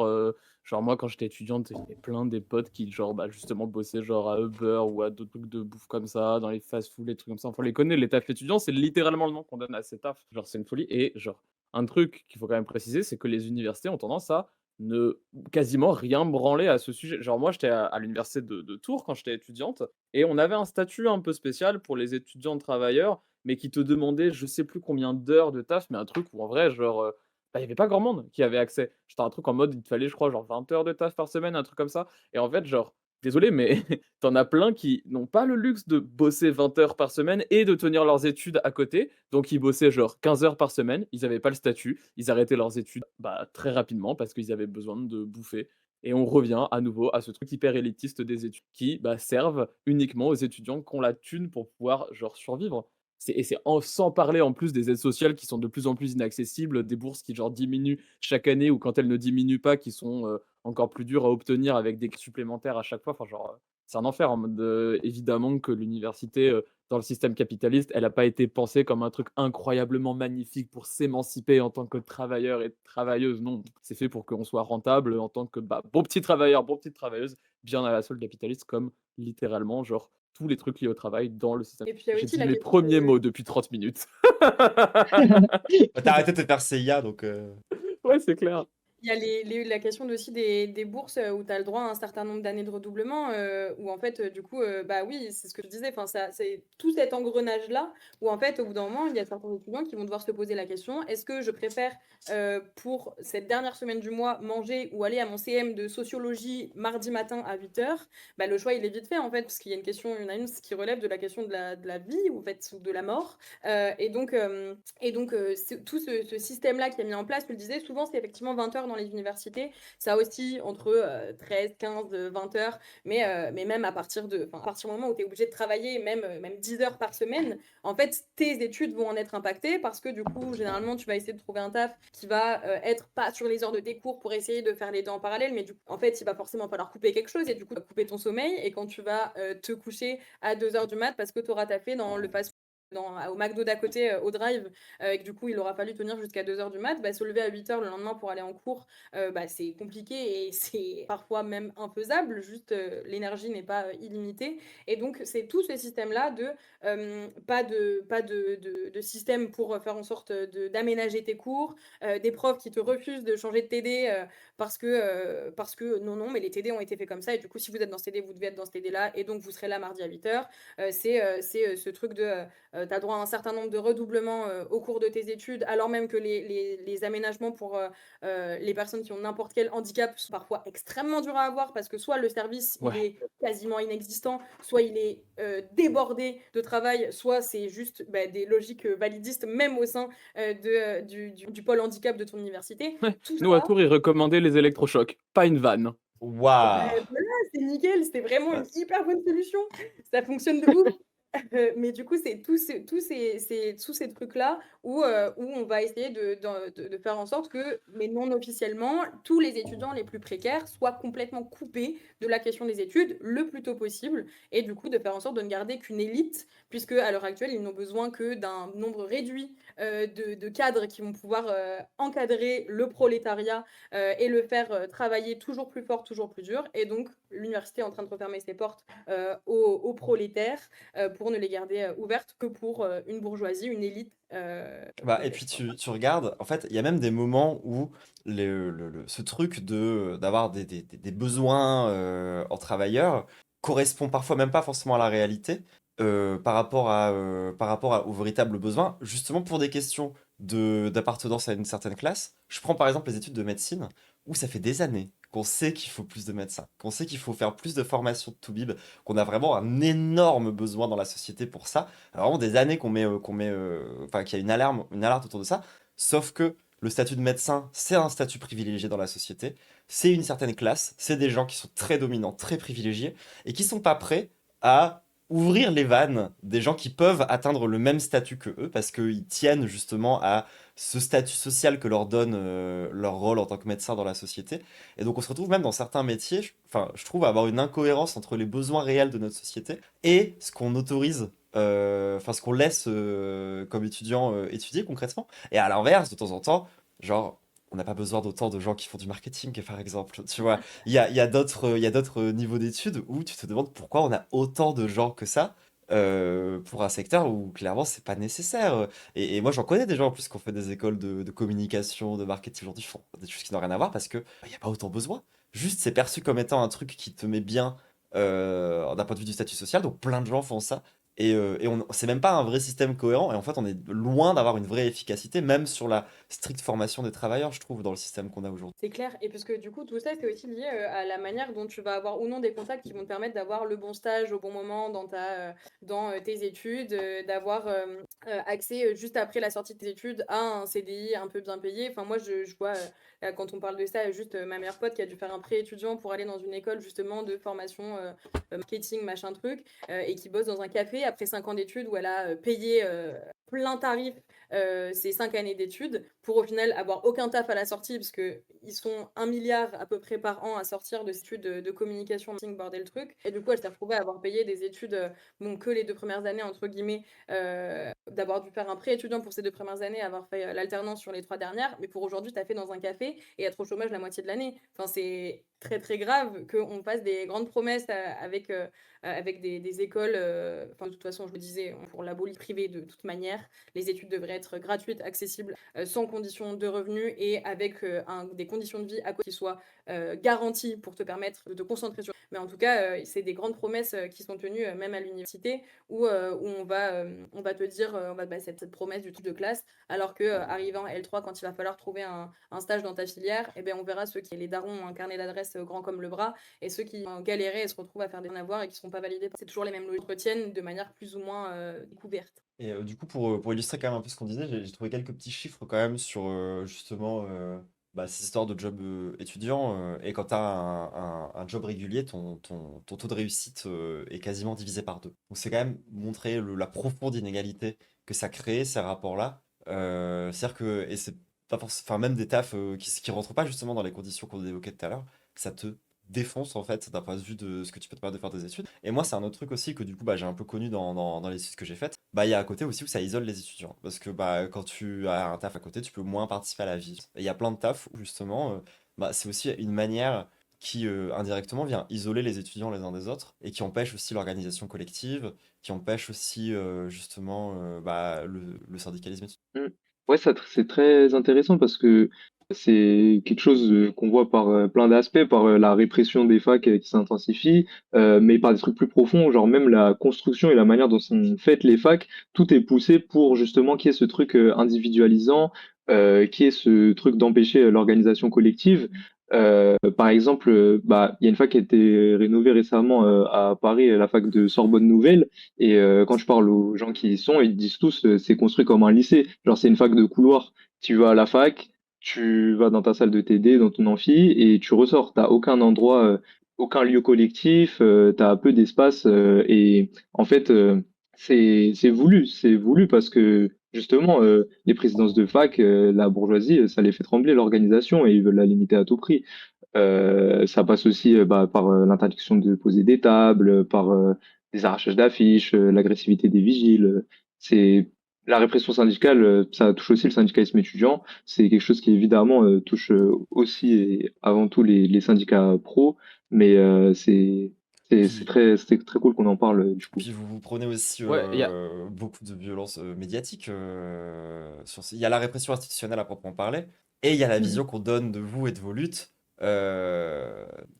Genre, moi, quand j'étais étudiante, il y avait plein des potes qui, genre, bah, justement, bossaient genre à Uber ou à d'autres trucs de bouffe comme ça, dans les fast-food, les trucs comme ça. Enfin, on les connaît, les tafs étudiants, c'est littéralement le nom qu'on donne à ces tafs. Genre, c'est une folie. Et, genre, un truc qu'il faut quand même préciser, c'est que les universités ont tendance à ne quasiment rien branler à ce sujet. Genre, moi, j'étais à l'université de Tours quand j'étais étudiante, et on avait un statut un peu spécial pour les étudiants travailleurs mais qui te demandait je sais plus combien d'heures de taf, mais un truc où en vrai, genre, bah, il y avait pas grand monde qui avait accès. C'était un truc en mode, il te fallait, je crois, genre 20 heures de taf par semaine, un truc comme ça. Et en fait, genre, désolé, mais t'en as plein qui n'ont pas le luxe de bosser 20 heures par semaine et de tenir leurs études à côté. Donc, ils bossaient genre 15 heures par semaine, ils avaient pas le statut, ils arrêtaient leurs études bah, très rapidement parce qu'ils avaient besoin de bouffer. Et on revient à nouveau à ce truc hyper élitiste des études qui bah, servent uniquement aux étudiants qui ont la thune pour pouvoir genre survivre. Sans parler en plus des aides sociales qui sont de plus en plus inaccessibles, des bourses qui genre diminuent chaque année ou quand elles ne diminuent pas, qui sont encore plus dures à obtenir avec des supplémentaires à chaque fois. Enfin, genre, c'est un enfer en mode évidemment que l'université dans le système capitaliste, elle n'a pas été pensée comme un truc incroyablement magnifique pour s'émanciper en tant que travailleur et travailleuse. Non, c'est fait pour qu'on soit rentable en tant que bah, bon petit travailleur, bon petite travailleuse, bien à la solde capitaliste, comme littéralement genre tous les trucs liés au travail dans le système. et puis il y a J'ai aussi dit la mes question premiers de... mots depuis 30 minutes. T'as arrêté de te faire CIA, donc. Ouais, c'est clair. Il y a la question aussi des bourses où tu as le droit à un certain nombre d'années de redoublement, où en fait, du coup, bah oui, c'est ce que je disais, enfin, c'est tout cet engrenage-là, où en fait, au bout d'un moment, il y a certains étudiants qui vont devoir se poser la question, est-ce que je préfère, pour cette dernière semaine du mois, manger ou aller à mon CM de sociologie mardi matin à 8 h? Bah, le choix, il est vite fait, en fait, parce qu'il y a une question, il y en a une qui relève de la question de la vie, ou en fait, ou de la mort. Tout ce système-là qui est mis en place, tu le disais, souvent c'est effectivement 20 heures dans les universités. Ça aussi entre 13, 15, 20 heures, mais même à partir du moment où tu es obligé de travailler, même 10 heures par semaine, en fait, tes études vont en être impactées parce que du coup, généralement, tu vas essayer de trouver un taf qui va être pas sur les heures de tes cours pour essayer de faire les deux en parallèle, mais du coup, en fait, il va forcément falloir couper quelque chose et du coup, tu vas couper ton sommeil. Et quand tu vas te coucher à 2 heures du mat parce que tu auras taffé dans le fast au McDo d'à côté, au drive, et que du coup, il aura fallu tenir jusqu'à 2 heures du mat, bah, se lever à 8 heures le lendemain pour aller en cours, bah, c'est compliqué et c'est parfois même infaisable, juste l'énergie n'est pas illimitée. Et donc, c'est tout ce système-là pas de système pour faire en sorte d'aménager tes cours, des profs qui te refusent de changer de TD parce que non, non, mais les TD ont été faits comme ça et du coup, si vous êtes dans ce TD, vous devez être dans ce TD-là et donc vous serez là mardi à 8 heures. C'est ce truc de tu as droit à un certain nombre de redoublements au cours de tes études, alors même que les aménagements pour les personnes qui ont n'importe quel handicap sont parfois extrêmement durs à avoir parce que soit le service il Ouais. est quasiment inexistant, soit il est débordé de travail, soit c'est juste des logiques validistes même au sein du pôle handicap de ton université. Ouais. Tout Nous, à ça, Tours, ils recommandaient les électrochocs, pas une vanne. Waouh! voilà, c'est nickel, c'était vraiment une Ouais. hyper bonne solution. Ça fonctionne de ouf. Mais du coup, c'est tous ces trucs-là où on va essayer de faire en sorte que, mais non officiellement, tous les étudiants les plus précaires soient complètement coupés de la question des études le plus tôt possible et du coup de faire en sorte de ne garder qu'une élite, puisque à l'heure actuelle, ils n'ont besoin que d'un nombre réduit de cadres qui vont pouvoir encadrer le prolétariat et le faire travailler toujours plus fort, toujours plus dur. Et donc, l'université est en train de refermer ses portes aux prolétaires pour ne les garder ouvertes que pour une bourgeoisie, une élite Bah, et puis complète. tu regardes, en fait, il y a même des moments où ce truc d'avoir des besoins en travailleurs correspond parfois même pas forcément à la réalité aux véritables besoins, justement pour des questions d'appartenance à une certaine classe. Je prends par exemple les études de médecine, où ça fait des années qu'on sait qu'il faut plus de médecins, qu'on sait qu'il faut faire plus de formation de Toubib, qu'on a vraiment un énorme besoin dans la société pour ça. Vraiment des années enfin, qu'il y a une alerte autour de ça. Sauf que le statut de médecin, c'est un statut privilégié dans la société. C'est une certaine classe. C'est des gens qui sont très dominants, très privilégiés et qui sont pas prêts à ouvrir les vannes des gens qui peuvent atteindre le même statut que eux parce qu'ils tiennent justement à ce statut social que leur donne leur rôle en tant que médecin dans la société. Et donc on se retrouve même dans certains métiers, enfin, je trouve avoir une incohérence entre les besoins réels de notre société et ce qu'on autorise enfin ce qu'on laisse comme étudiant étudier concrètement. Et à l'inverse, de temps en temps, genre, on n'a pas besoin d'autant de gens qui font du marketing, par exemple. Tu vois, il y a d'autres niveaux d'études où tu te demandes pourquoi on a autant de gens que ça. Pour un secteur où clairement c'est pas nécessaire. Et moi j'en connais des gens en plus qui ont fait des écoles de communication, de marketing aujourd'hui, font des choses qui n'ont rien à voir parce que il n'y a pas autant besoin. Juste c'est perçu comme étant un truc qui te met bien d'un point de vue du statut social, donc plein de gens font ça. C'est même pas un vrai système cohérent, et en fait, on est loin d'avoir une vraie efficacité, même sur la stricte formation des travailleurs, je trouve, dans le système qu'on a aujourd'hui. C'est clair, et parce que du coup, tout ça, c'est aussi lié à la manière dont tu vas avoir ou non des contacts qui vont te permettre d'avoir le bon stage au bon moment dans tes études, d'avoir accès juste après la sortie de tes études à un CDI un peu bien payé. Enfin, moi, je vois, là, quand on parle de ça, juste ma meilleure pote qui a dû faire un pré étudiant pour aller dans une école justement de formation marketing, machin truc, et qui bosse dans un café après 5 ans d'études où elle a payé plein tarif ces 5 années d'études pour au final avoir aucun taf à la sortie parce qu'ils sont 1 milliard à peu près par an à sortir de ces études de communication, marketing, bordel truc. Et du coup, elle s'est retrouvée à avoir payé des études, bon, que les 2 premières années, entre guillemets, d'avoir dû faire un pré étudiant pour ces 2 premières années, avoir fait l'alternance sur les 3 dernières. Mais pour aujourd'hui, tu as fait dans un café et être au chômage la moitié de l'année. Enfin, c'est très très grave qu'on fasse des grandes promesses avec des écoles, enfin, toute façon, je le disais, pour l'abolir privé de toute manière. Les études devraient être gratuites, accessibles, sans condition de revenus et avec des conditions de vie à côté qui soient garanties pour te permettre de te concentrer sur. Mais en tout cas, c'est des grandes promesses qui sont tenues même à l'université où on va te dire cette promesse du truc de classe, alors que arrivant L3, quand il va falloir trouver un stage dans ta filière, eh ben, on verra ceux qui, les darons, ont un carnet d'adresses grand comme le bras, et ceux qui ont galéré et se retrouvent à faire des avoir et qui ne seront pas validés. C'est toujours les mêmes logiques qui retiennent de manière plus ou moins découverte. Et du coup, pour illustrer quand même un peu ce qu'on disait, j'ai trouvé quelques petits chiffres quand même sur justement ces histoires de job étudiant. Et quand tu as un job régulier, ton taux de réussite est quasiment divisé par deux. Donc c'est quand même montrer la profonde inégalité que ça crée, ces rapports-là. C'est-à-dire que, et c'est pas forcément, enfin même des tafs qui rentrent pas justement dans les conditions qu'on évoquait tout à l'heure, ça te défonce en fait d'un point de vue de ce que tu peux te permettre de faire des études. Et moi, c'est un autre truc aussi que du coup, j'ai un peu connu dans les études que j'ai faites. Il y a un côté aussi où ça isole les étudiants. Parce que quand tu as un taf à côté, tu peux moins participer à la vie. Et il y a plein de tafs où justement, c'est aussi une manière qui indirectement vient isoler les étudiants les uns des autres et qui empêche aussi l'organisation collective, qui empêche aussi justement le syndicalisme. Mm. Ouais, c'est très intéressant parce que c'est quelque chose qu'on voit par plein d'aspects, par la répression des facs qui s'intensifie, mais par des trucs plus profonds, genre même la construction et la manière dont sont faites les facs, tout est poussé pour justement qu'il y ait ce truc individualisant, qu'il y ait ce truc d'empêcher l'organisation collective. Par exemple, il y a une fac qui a été rénovée récemment à Paris, la fac de Sorbonne Nouvelle. Et quand je parle aux gens qui y sont, ils disent tous c'est construit comme un lycée. Genre c'est une fac de couloir. Tu vas à la fac, tu vas dans ta salle de TD, dans ton amphi, et tu ressors. T'as aucun endroit, aucun lieu collectif, t'as peu d'espace. Et en fait, c'est voulu parce que justement les présidences de fac, la bourgeoisie, ça les fait trembler l'organisation et ils veulent la limiter à tout prix. Ça passe aussi par l'interdiction de poser des tables, par des arrachages d'affiches, l'agressivité des vigiles. C'est la répression syndicale, ça touche aussi le syndicalisme étudiant. C'est quelque chose qui évidemment touche aussi et avant tout les syndicats pro, mais Puis, c'est très cool qu'on en parle du coup. puis vous prenez aussi Ouais, beaucoup de violences médiatiques. Il y a la répression institutionnelle à proprement parler, et il y a la vision qu'on donne de vous et de vos luttes,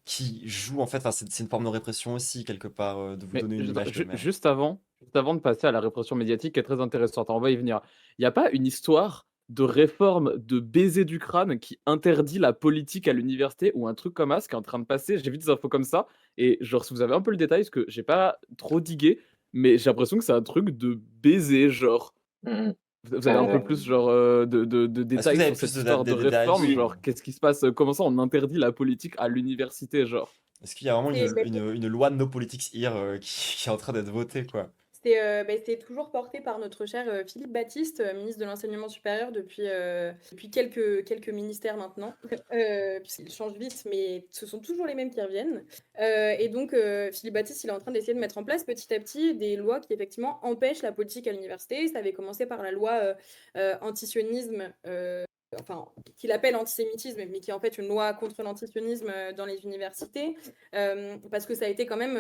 qui joue en fait, enfin, c'est une forme de répression aussi, quelque part, de vous mais donner une image de même. juste avant de passer à la répression médiatique qui est très intéressante, on va y venir. Il n'y a pas une histoire de réforme de baiser du crâne qui interdit la politique à l'université ou un truc comme ça qui est en train de passer? J'ai vu des infos comme ça et genre si vous avez un peu le détail, parce que j'ai pas trop digué, mais j'ai l'impression que c'est un truc de baiser, genre. Mhm. Vous avez un peu plus genre de Est-ce que vous détails avez sur plus cette histoire de des détails réforme, sur... genre qu'est-ce qui se passe? Comment ça on interdit la politique à l'université, genre? Est-ce qu'il y a vraiment C'est bah, une loi de no politics here qui est en train d'être votée, quoi? c'est toujours porté par notre cher Philippe Baptiste, ministre de l'Enseignement supérieur depuis quelques ministères maintenant, puisqu'il change vite, mais ce sont toujours les mêmes qui reviennent. Et donc, Philippe Baptiste, il est en train d'essayer de mettre en place petit à petit des lois qui effectivement empêchent la politique à l'université. Ça avait commencé par la loi antisionisme, enfin, qu'il appelle antisémitisme, mais qui est en fait une loi contre l'antisionisme dans les universités, parce que ça a été quand même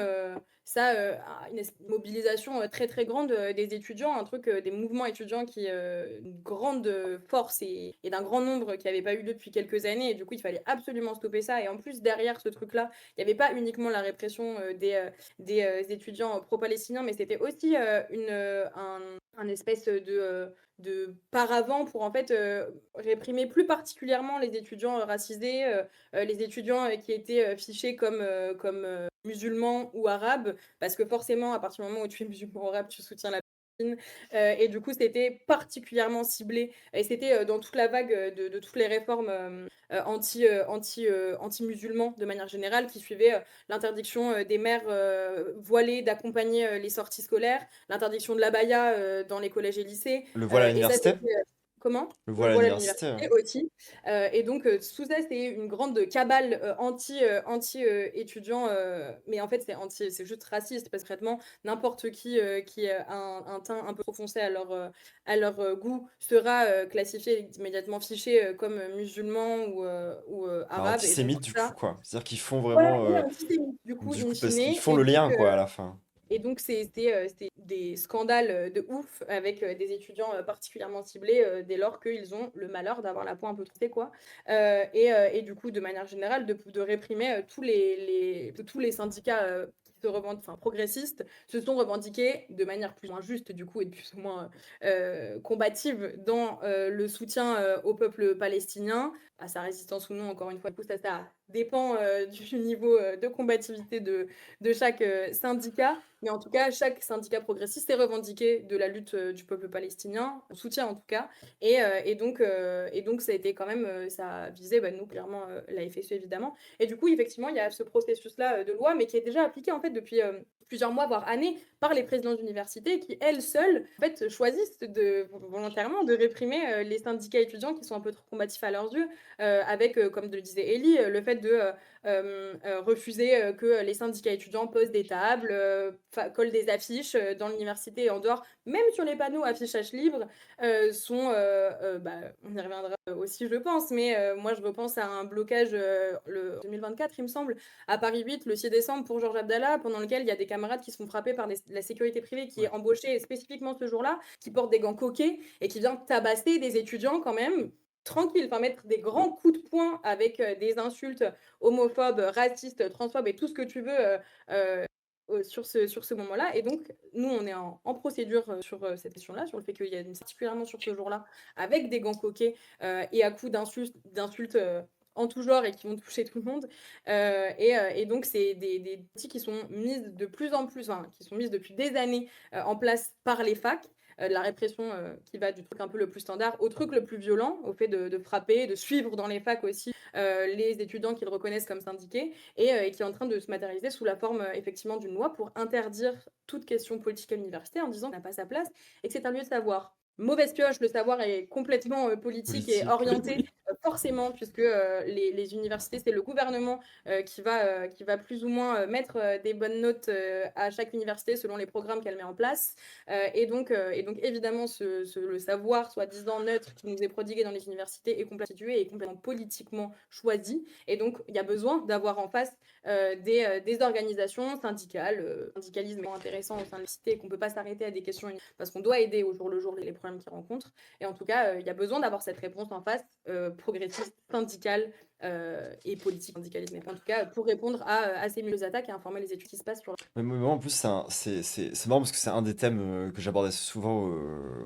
une mobilisation très très grande des étudiants, un truc, des mouvements étudiants qui une grande force et d'un grand nombre qui n'avait pas eu lieu depuis quelques années, et du coup il fallait absolument stopper ça. Et en plus derrière ce truc-là, il n'y avait pas uniquement la répression des étudiants pro-palestiniens, mais c'était aussi un espèce de paravent pour en fait réprimer plus particulièrement les étudiants racisés, les étudiants qui étaient fichés comme musulmans ou arabes, parce que forcément, à partir du moment où tu es musulman ou arabe, tu soutiens la Palestine. Et du coup, c'était particulièrement ciblé. Et c'était dans toute la vague de toutes les réformes anti-musulmans de manière générale, qui suivaient l'interdiction des mères voilées d'accompagner les sorties scolaires, l'interdiction de l'abaya dans les collèges et lycées. Le voile à Et ça, l'université? c'était comment? Le Le voile à voile à l'université, l'université aussi. Et donc, tout ça, c'est une grande cabale anti-étudiants. Mais en fait, c'est juste raciste, parce que concrètement, n'importe qui a un teint un peu trop foncé à leur goût sera classifié, immédiatement fiché comme musulman ou arabe. Et donc, antisémite du coup, ça, quoi. C'est-à-dire qu'ils font ouais, vraiment... antisémite, du coup, du in coup, parce fine. qu'ils font Et le donc, lien, quoi, à la fin. Et donc, c'était des scandales de ouf avec des étudiants particulièrement ciblés dès lors qu'ils ont le malheur d'avoir la peau un peu trouée, quoi. Et du coup, de manière générale, de réprimer tous les syndicats qui se revendiquent, enfin, progressistes, se sont revendiqués de manière plus ou moins juste, du coup, et de plus ou moins combative dans le soutien au peuple palestinien, à sa résistance ou non, encore une fois. Du coup, ça dépend du niveau de combativité de chaque syndicat. Mais en tout cas, chaque syndicat progressiste est revendiqué de la lutte du peuple palestinien, en soutien en tout cas. Et donc, ça a été quand même, ça visait nous, clairement, la FSE évidemment. Et du coup, effectivement, il y a ce processus-là de loi, mais qui est déjà appliqué en fait depuis plusieurs mois, voire années, par les présidents d'université qui, elles seules, en fait, choisissent volontairement de réprimer les syndicats étudiants qui sont un peu trop combatifs à leurs yeux, avec, comme le disait Ellie, le fait de refuser que les syndicats étudiants posent des tables, collent des affiches dans l'université et en dehors, même sur les panneaux affichage libre, on y reviendra aussi, je pense, mais moi je repense à un blocage le 2024, il me semble, à Paris 8, le 6 décembre pour Georges Abdallah, pendant lequel il y a des camarades qui se font frapper par la sécurité privée qui est embauchée spécifiquement ce jour-là, qui porte des gants coquets et qui vient tabasser des étudiants quand même tranquille, enfin mettre des grands coups de poing avec des insultes homophobes, racistes, transphobes et tout ce que tu veux sur ce moment-là. Et donc, nous, on est en procédure sur cette question-là, sur le fait qu'il y a particulièrement sur ce jour-là, avec des gants coquets et à coups d'insultes en tout genre et qui vont toucher tout le monde. Et donc, c'est des outils qui sont mises de plus en plus, enfin, qui sont mises depuis des années en place par les facs. De la répression qui va du truc un peu le plus standard au truc le plus violent, au fait de frapper, de suivre dans les facs aussi les étudiants qu'ils reconnaissent comme syndiqués et qui est en train de se matérialiser sous la forme effectivement d'une loi pour interdire toute question politique à l'université en disant qu'elle n'a pas sa place et que c'est un lieu de savoir. Mauvaise pioche, le savoir est complètement politique et orienté forcément, puisque les universités, c'est le gouvernement qui va plus ou moins mettre des bonnes notes à chaque université selon les programmes qu'elle met en place. Et donc évidemment, le savoir, soi-disant neutre, qui nous est prodigué dans les universités, est complètement situé et est complètement politiquement choisi. Et donc, il y a besoin d'avoir en face des organisations syndicales, syndicalisme intéressant au sein de la cité, et qu'on ne peut pas s'arrêter à des questions parce qu'on doit aider au jour le jour les problèmes qu'ils rencontrent. Et en tout cas, il y a besoin d'avoir cette réponse en face, progressiste, syndicale et politique, syndicalisme. En tout cas, pour répondre à ces milieux attaques et informer les études qui se passent sur. Mais moi, en plus, c'est marrant parce que c'est un des thèmes que j'aborde assez souvent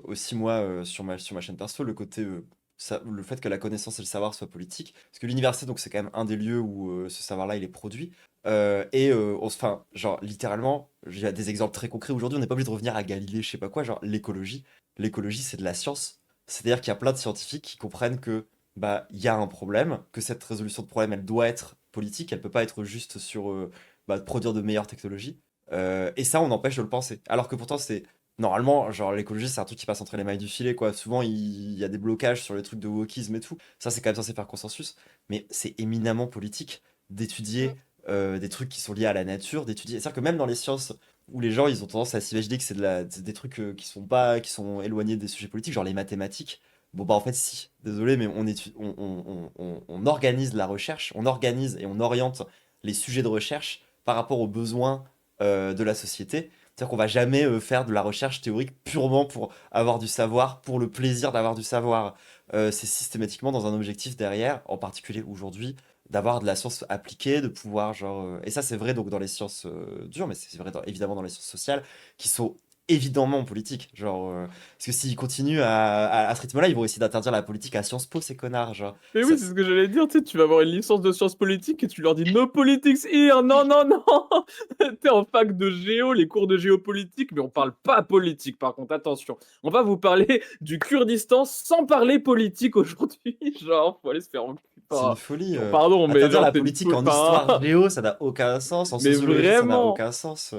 aussi, moi, sur ma chaîne perso, le côté, le fait que la connaissance et le savoir soient politiques. Parce que l'université, donc, c'est quand même un des lieux où ce savoir-là, il est produit. Enfin, genre, littéralement, il y a des exemples très concrets. Aujourd'hui, on n'est pas obligé de revenir à Galilée, je sais pas quoi, genre, l'écologie. L'écologie, c'est de la science. C'est-à-dire qu'il y a plein de scientifiques qui comprennent que, bah, il y a un problème, que cette résolution de problème, elle doit être politique, elle peut pas être juste sur de produire de meilleures technologies. Et ça, on empêche de le penser. Alors que pourtant, c'est normalement, genre l'écologie, c'est un truc qui passe entre les mailles du filet, quoi. Souvent, il y a des blocages sur les trucs de wokisme et tout. Ça, c'est quand même censé faire consensus. Mais c'est éminemment politique d'étudier des trucs qui sont liés à la nature, d'étudier. C'est-à-dire que même dans les sciences où les gens, ils ont tendance à s'imaginer que c'est des trucs qui sont éloignés des sujets politiques, genre les mathématiques. Bon, bah en fait, si. Désolé, mais on organise la recherche, on organise et on oriente les sujets de recherche par rapport aux besoins de la société. C'est-à-dire qu'on va jamais faire de la recherche théorique purement pour avoir du savoir, pour le plaisir d'avoir du savoir. C'est systématiquement dans un objectif derrière, en particulier aujourd'hui, d'avoir de la science appliquée, de pouvoir genre... et ça c'est vrai donc dans les sciences dures, mais c'est vrai évidemment dans les sciences sociales, qui sont évidemment politiques. Genre, parce que s'ils continuent à ce rythme-là, ils vont essayer d'interdire la politique à Sciences Po, ces connards. Genre, Mais ça, oui, c'est ce que j'allais dire, tu sais, tu vas avoir une licence de sciences politiques et tu leur dis no politics here, non, non, non. T'es en fac de géo, les cours de géopolitique, mais on parle pas politique par contre, attention. On va vous parler du Kurdistan sans parler politique aujourd'hui. Genre, faut aller se faire enculer. c'est une folie. Genre, pardon, mais Interdire genre, la c'est une politique en enfin, histoire géo, ça n'a aucun sens. En mais sociologie, ça n'a vraiment, aucun sens.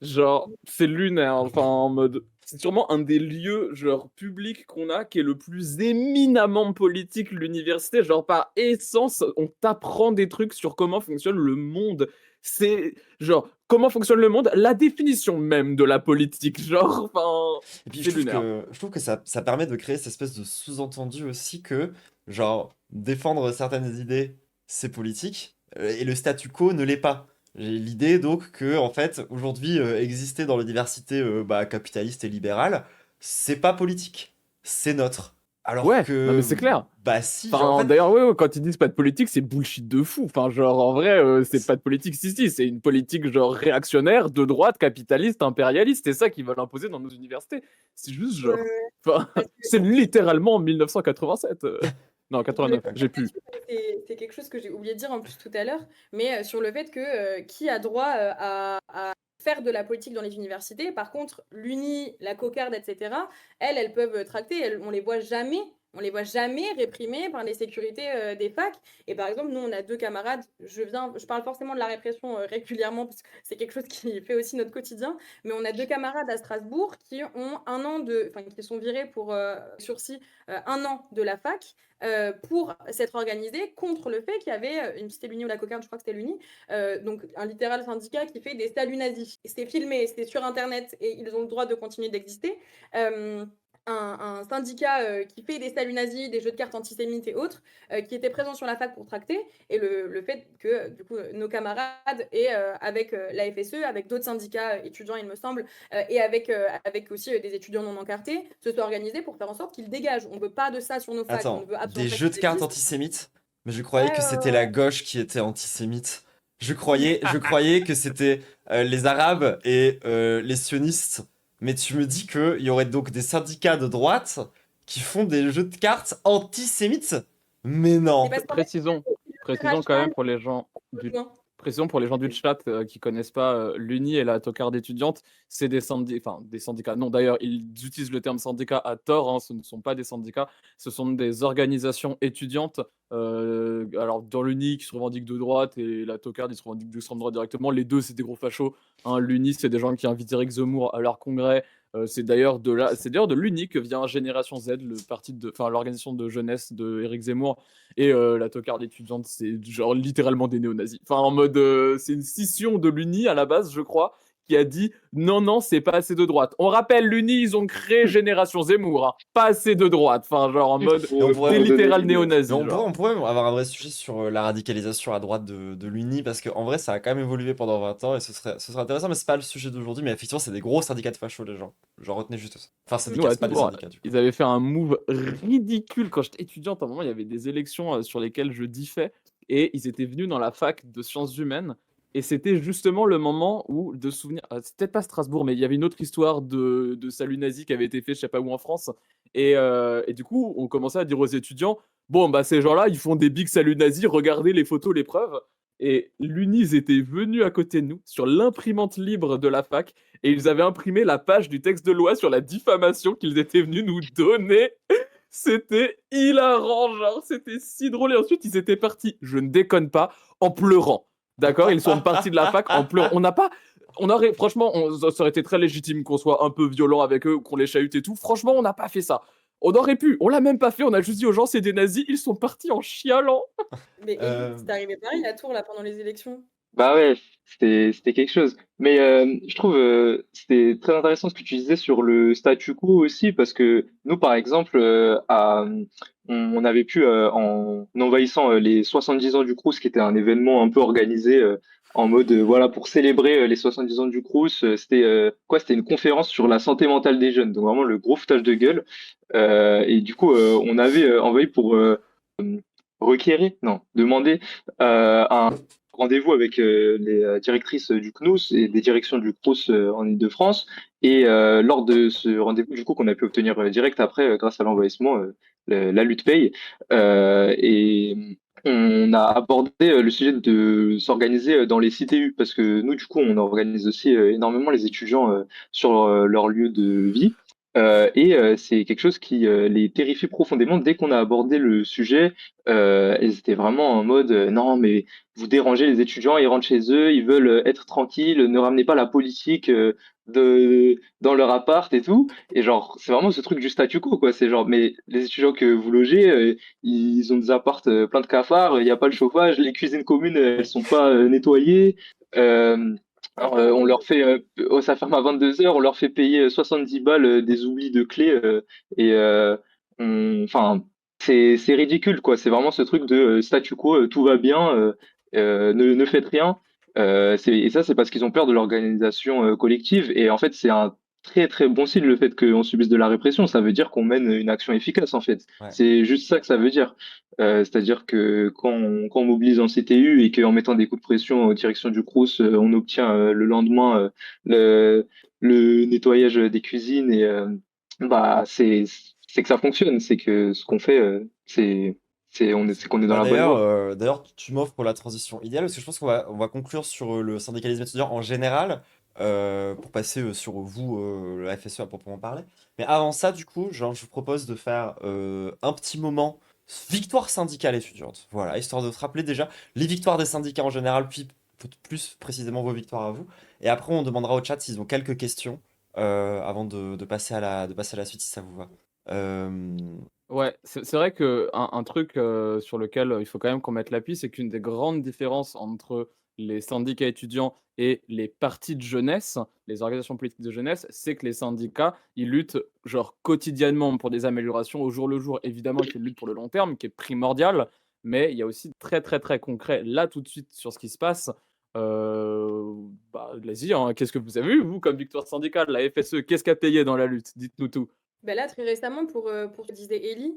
genre, c'est lunaire. Enfin, en mode. C'est sûrement un des lieux, genre, publics qu'on a qui est le plus éminemment politique, l'université. Genre, par essence, on t'apprend des trucs sur comment fonctionne le monde. C'est, genre, comment fonctionne le monde, la définition même de la politique. Genre, enfin, Et puis c'est lunaire. je trouve que ça permet de créer cette espèce de sous-entendu aussi que, genre, défendre certaines idées, c'est politique, et le statu quo ne l'est pas. J'ai l'idée donc que, en fait, aujourd'hui, exister dans l'université capitaliste et libérale, c'est pas politique, c'est neutre. Alors Ouais, non mais que, c'est clair. bah si, genre, en Enfin, fait, d'ailleurs, ouais, ouais, quand ils disent pas de politique, c'est bullshit de fou. Enfin, genre, en vrai, c'est pas de politique, si, c'est une politique, genre, réactionnaire, de droite, capitaliste, impérialiste. C'est ça qu'ils veulent imposer dans nos universités. C'est juste, genre. Euh, Enfin, parce que c'est littéralement 1987. Non, je voulais 89, rebondir j'ai plus. là-dessus parce que c'est quelque chose que j'ai oublié de dire en plus tout à l'heure, mais sur le fait que qui a droit à faire de la politique dans les universités. Par contre, l'Uni, la cocarde, etc., elles peuvent tracter, on les voit jamais réprimées par les sécurités des facs. Et par exemple, nous, on a deux camarades, je parle forcément de la répression régulièrement parce que c'est quelque chose qui fait aussi notre quotidien, mais on a deux camarades à Strasbourg qui ont qui sont virés pour sursis 1 an de la fac pour s'être organisé contre le fait qu'il y avait, c'était l'Uni ou la cocarde, je crois que c'était l'Uni, donc un littéral syndicat qui fait des saluts nazis. C'est filmé, c'est sur Internet et ils ont le droit de continuer d'exister. Un syndicat qui fait des saluts nazis, des jeux de cartes antisémites et autres, qui était présent sur la fac pour tracter, et le fait que du coup nos camarades et avec la FSE, avec d'autres syndicats étudiants il me semble, et avec aussi des étudiants non encartés, se soient organisés pour faire en sorte qu'ils dégagent. On ne veut pas de ça sur nos facs, on ne attends, veut des absolument pas jeux de qu'ils cartes existent. antisémites? Mais je Ouais, croyais que c'était la gauche qui était antisémite. Je croyais que c'était les Arabes et les sionistes. Mais tu me dis qu'il y aurait donc des syndicats de droite qui font des jeux de cartes antisémites? Mais c'est non. parce qu'en fait, Précisons, le précisons quand même radical pour les gens du rejoint. Précision pour les gens du chat qui connaissent pas l'Uni et la tocarde étudiante, c'est des syndicats. Non, d'ailleurs, ils utilisent le terme syndicat à tort. Hein, ce ne sont pas des syndicats, ce sont des organisations étudiantes. Alors dans l'Uni qui se revendiquent de droite et la tocarde ils se revendiquent d'extrême droite directement. Les deux c'est des gros fachos. Hein. L'Uni c'est des gens qui invitent Eric Zemmour à leur congrès. C'est d'ailleurs de l'Uni que vient Génération Z, l'organisation de jeunesse de Eric Zemmour. Et la tocarde étudiante, c'est genre littéralement des néo-nazis. Enfin, en mode, c'est une scission de l'Uni à la base, je crois, qui a dit non, non, c'est pas assez de droite. On rappelle, l'Uni, ils ont créé Génération Zemmour, hein, pas assez de droite. Enfin, genre en mode, Et on Pour pourrait, des donner littéral l'idée. mais néo-nazis, on genre. pourrait avoir un vrai sujet sur la radicalisation à droite de l'Uni, parce qu'en vrai, ça a quand même évolué pendant 20 ans, et ce serait intéressant, mais c'est pas le sujet d'aujourd'hui, mais effectivement, c'est des gros syndicats de fachos, les gens. Genre, retenez juste ça. Enfin, Nous, syndicats, à c'est pas des Tours, syndicats, du coup. ils avaient fait un move ridicule quand j'étais étudiante. À un moment, il y avait des élections sur lesquelles je diffais et ils étaient venus dans la fac de sciences humaines. Et c'était justement le moment où, de souvenir, c'est peut-être pas Strasbourg, mais il y avait une autre histoire de salut nazi qui avait été fait, je sais pas où en France. Et du coup, on commençait à dire aux étudiants, bon, bah ces gens-là, ils font des big saluts nazis, regardez les photos, les preuves. Et l'Uni, ils étaient venus à côté de nous, sur l'imprimante libre de la fac, et ils avaient imprimé la page du texte de loi sur la diffamation qu'ils étaient venus nous donner. C'était hilarant, genre, c'était si drôle. Et ensuite, ils étaient partis, je ne déconne pas, en pleurant. D'accord. Ils sont partis de la fac en pleurant. On n'a pas. On aurait, franchement, ça aurait été très légitime qu'on soit un peu violent avec eux, qu'on les chahute et tout. Franchement, on n'a pas fait ça. On aurait pu, on l'a même pas fait. On a juste dit aux gens, c'est des nazis. Ils sont partis en chialant. Mais Ellie, Euh, c'est arrivé pareil à Tours là pendant les élections. Bah ouais, c'était quelque chose. Mais je trouve c'était très intéressant ce que tu disais sur le statu quo aussi, parce que nous, par exemple, on avait pu, en envahissant les 70 ans du Crous, qui était un événement un peu organisé en mode, voilà, pour célébrer les 70 ans du Crous, c'était quoi? C'était une conférence sur la santé mentale des jeunes, donc vraiment le gros foutage de gueule. Et du coup, on avait envahi pour requérir, non, demander un rendez-vous avec les directrices du CNUS et des directions du CRUS en Île-de-France. Et lors de ce rendez-vous, du coup, qu'on a pu obtenir direct après, grâce à l'envahissement, la lutte paye. Et on a abordé le sujet de s'organiser dans les CTU, parce que nous, du coup, on organise aussi énormément les étudiants sur leur lieu de vie. Et c'est quelque chose qui les terrifie profondément. Dès qu'on a abordé le sujet, ils étaient vraiment en mode non, mais vous dérangez les étudiants, ils rentrent chez eux, ils veulent être tranquilles, ne ramenez pas la politique dans leur appart et tout. Et genre, c'est vraiment ce truc du statu quo, quoi. C'est genre, mais les étudiants que vous logez, ils ont des apparts plein de cafards, il n'y a pas le chauffage, les cuisines communes, elles sont pas nettoyées. Euh, Ça alors, ferme à on leur 22. fait, ça ferme à 22 heures, on leur fait payer 70 balles des oublis de clés et enfin, c'est ridicule, quoi. C'est vraiment ce truc de statu quo, tout va bien, ne faites rien. Et ça, c'est parce qu'ils ont peur de l'organisation collective. Et en fait, c'est un très très bon signe le fait qu'on subisse de la répression. Ça veut dire qu'on mène une action efficace en fait. Ouais. C'est juste ça que ça veut dire. C'est-à-dire que quand on mobilise en CTU et qu'en mettant des coups de pression en direction du Crous, on obtient le lendemain le nettoyage des cuisines et bah c'est que ça fonctionne. C'est que ce qu'on fait, c'est qu'on est dans Bah la bonne d'ailleurs, voie. tu m'offres la transition idéale parce que je pense qu'on va conclure sur le syndicalisme étudiant en général pour passer sur vous, la FSE à proprement parler. Mais avant ça, du coup, genre, je vous propose de faire un petit moment victoire syndicale étudiante. Voilà, histoire de se rappeler déjà les victoires des syndicats en général, puis plus précisément vos victoires à vous. Et après, on demandera au chat s'ils ont quelques questions avant de passer de passer à la suite si ça vous va. Euh, Ouais, c'est vrai que un truc, sur lequel, il faut quand même qu'on mette l'appui, c'est qu'une des grandes différences entre les syndicats étudiants et les partis de jeunesse, les organisations politiques de jeunesse, c'est que les syndicats, ils luttent genre quotidiennement pour des améliorations au jour le jour. Évidemment qu'ils luttent pour le long terme, qui est primordial, mais il y a aussi très, très, très concret, là, tout de suite, sur ce qui se passe. Bah, vas-y, hein, qu'est-ce que vous avez eu, vous, comme victoire syndicale? La FSE, qu'est-ce qu'a payé dans la lutte? Dites-nous tout. Ben là, très récemment, pour ce que disait Ellie,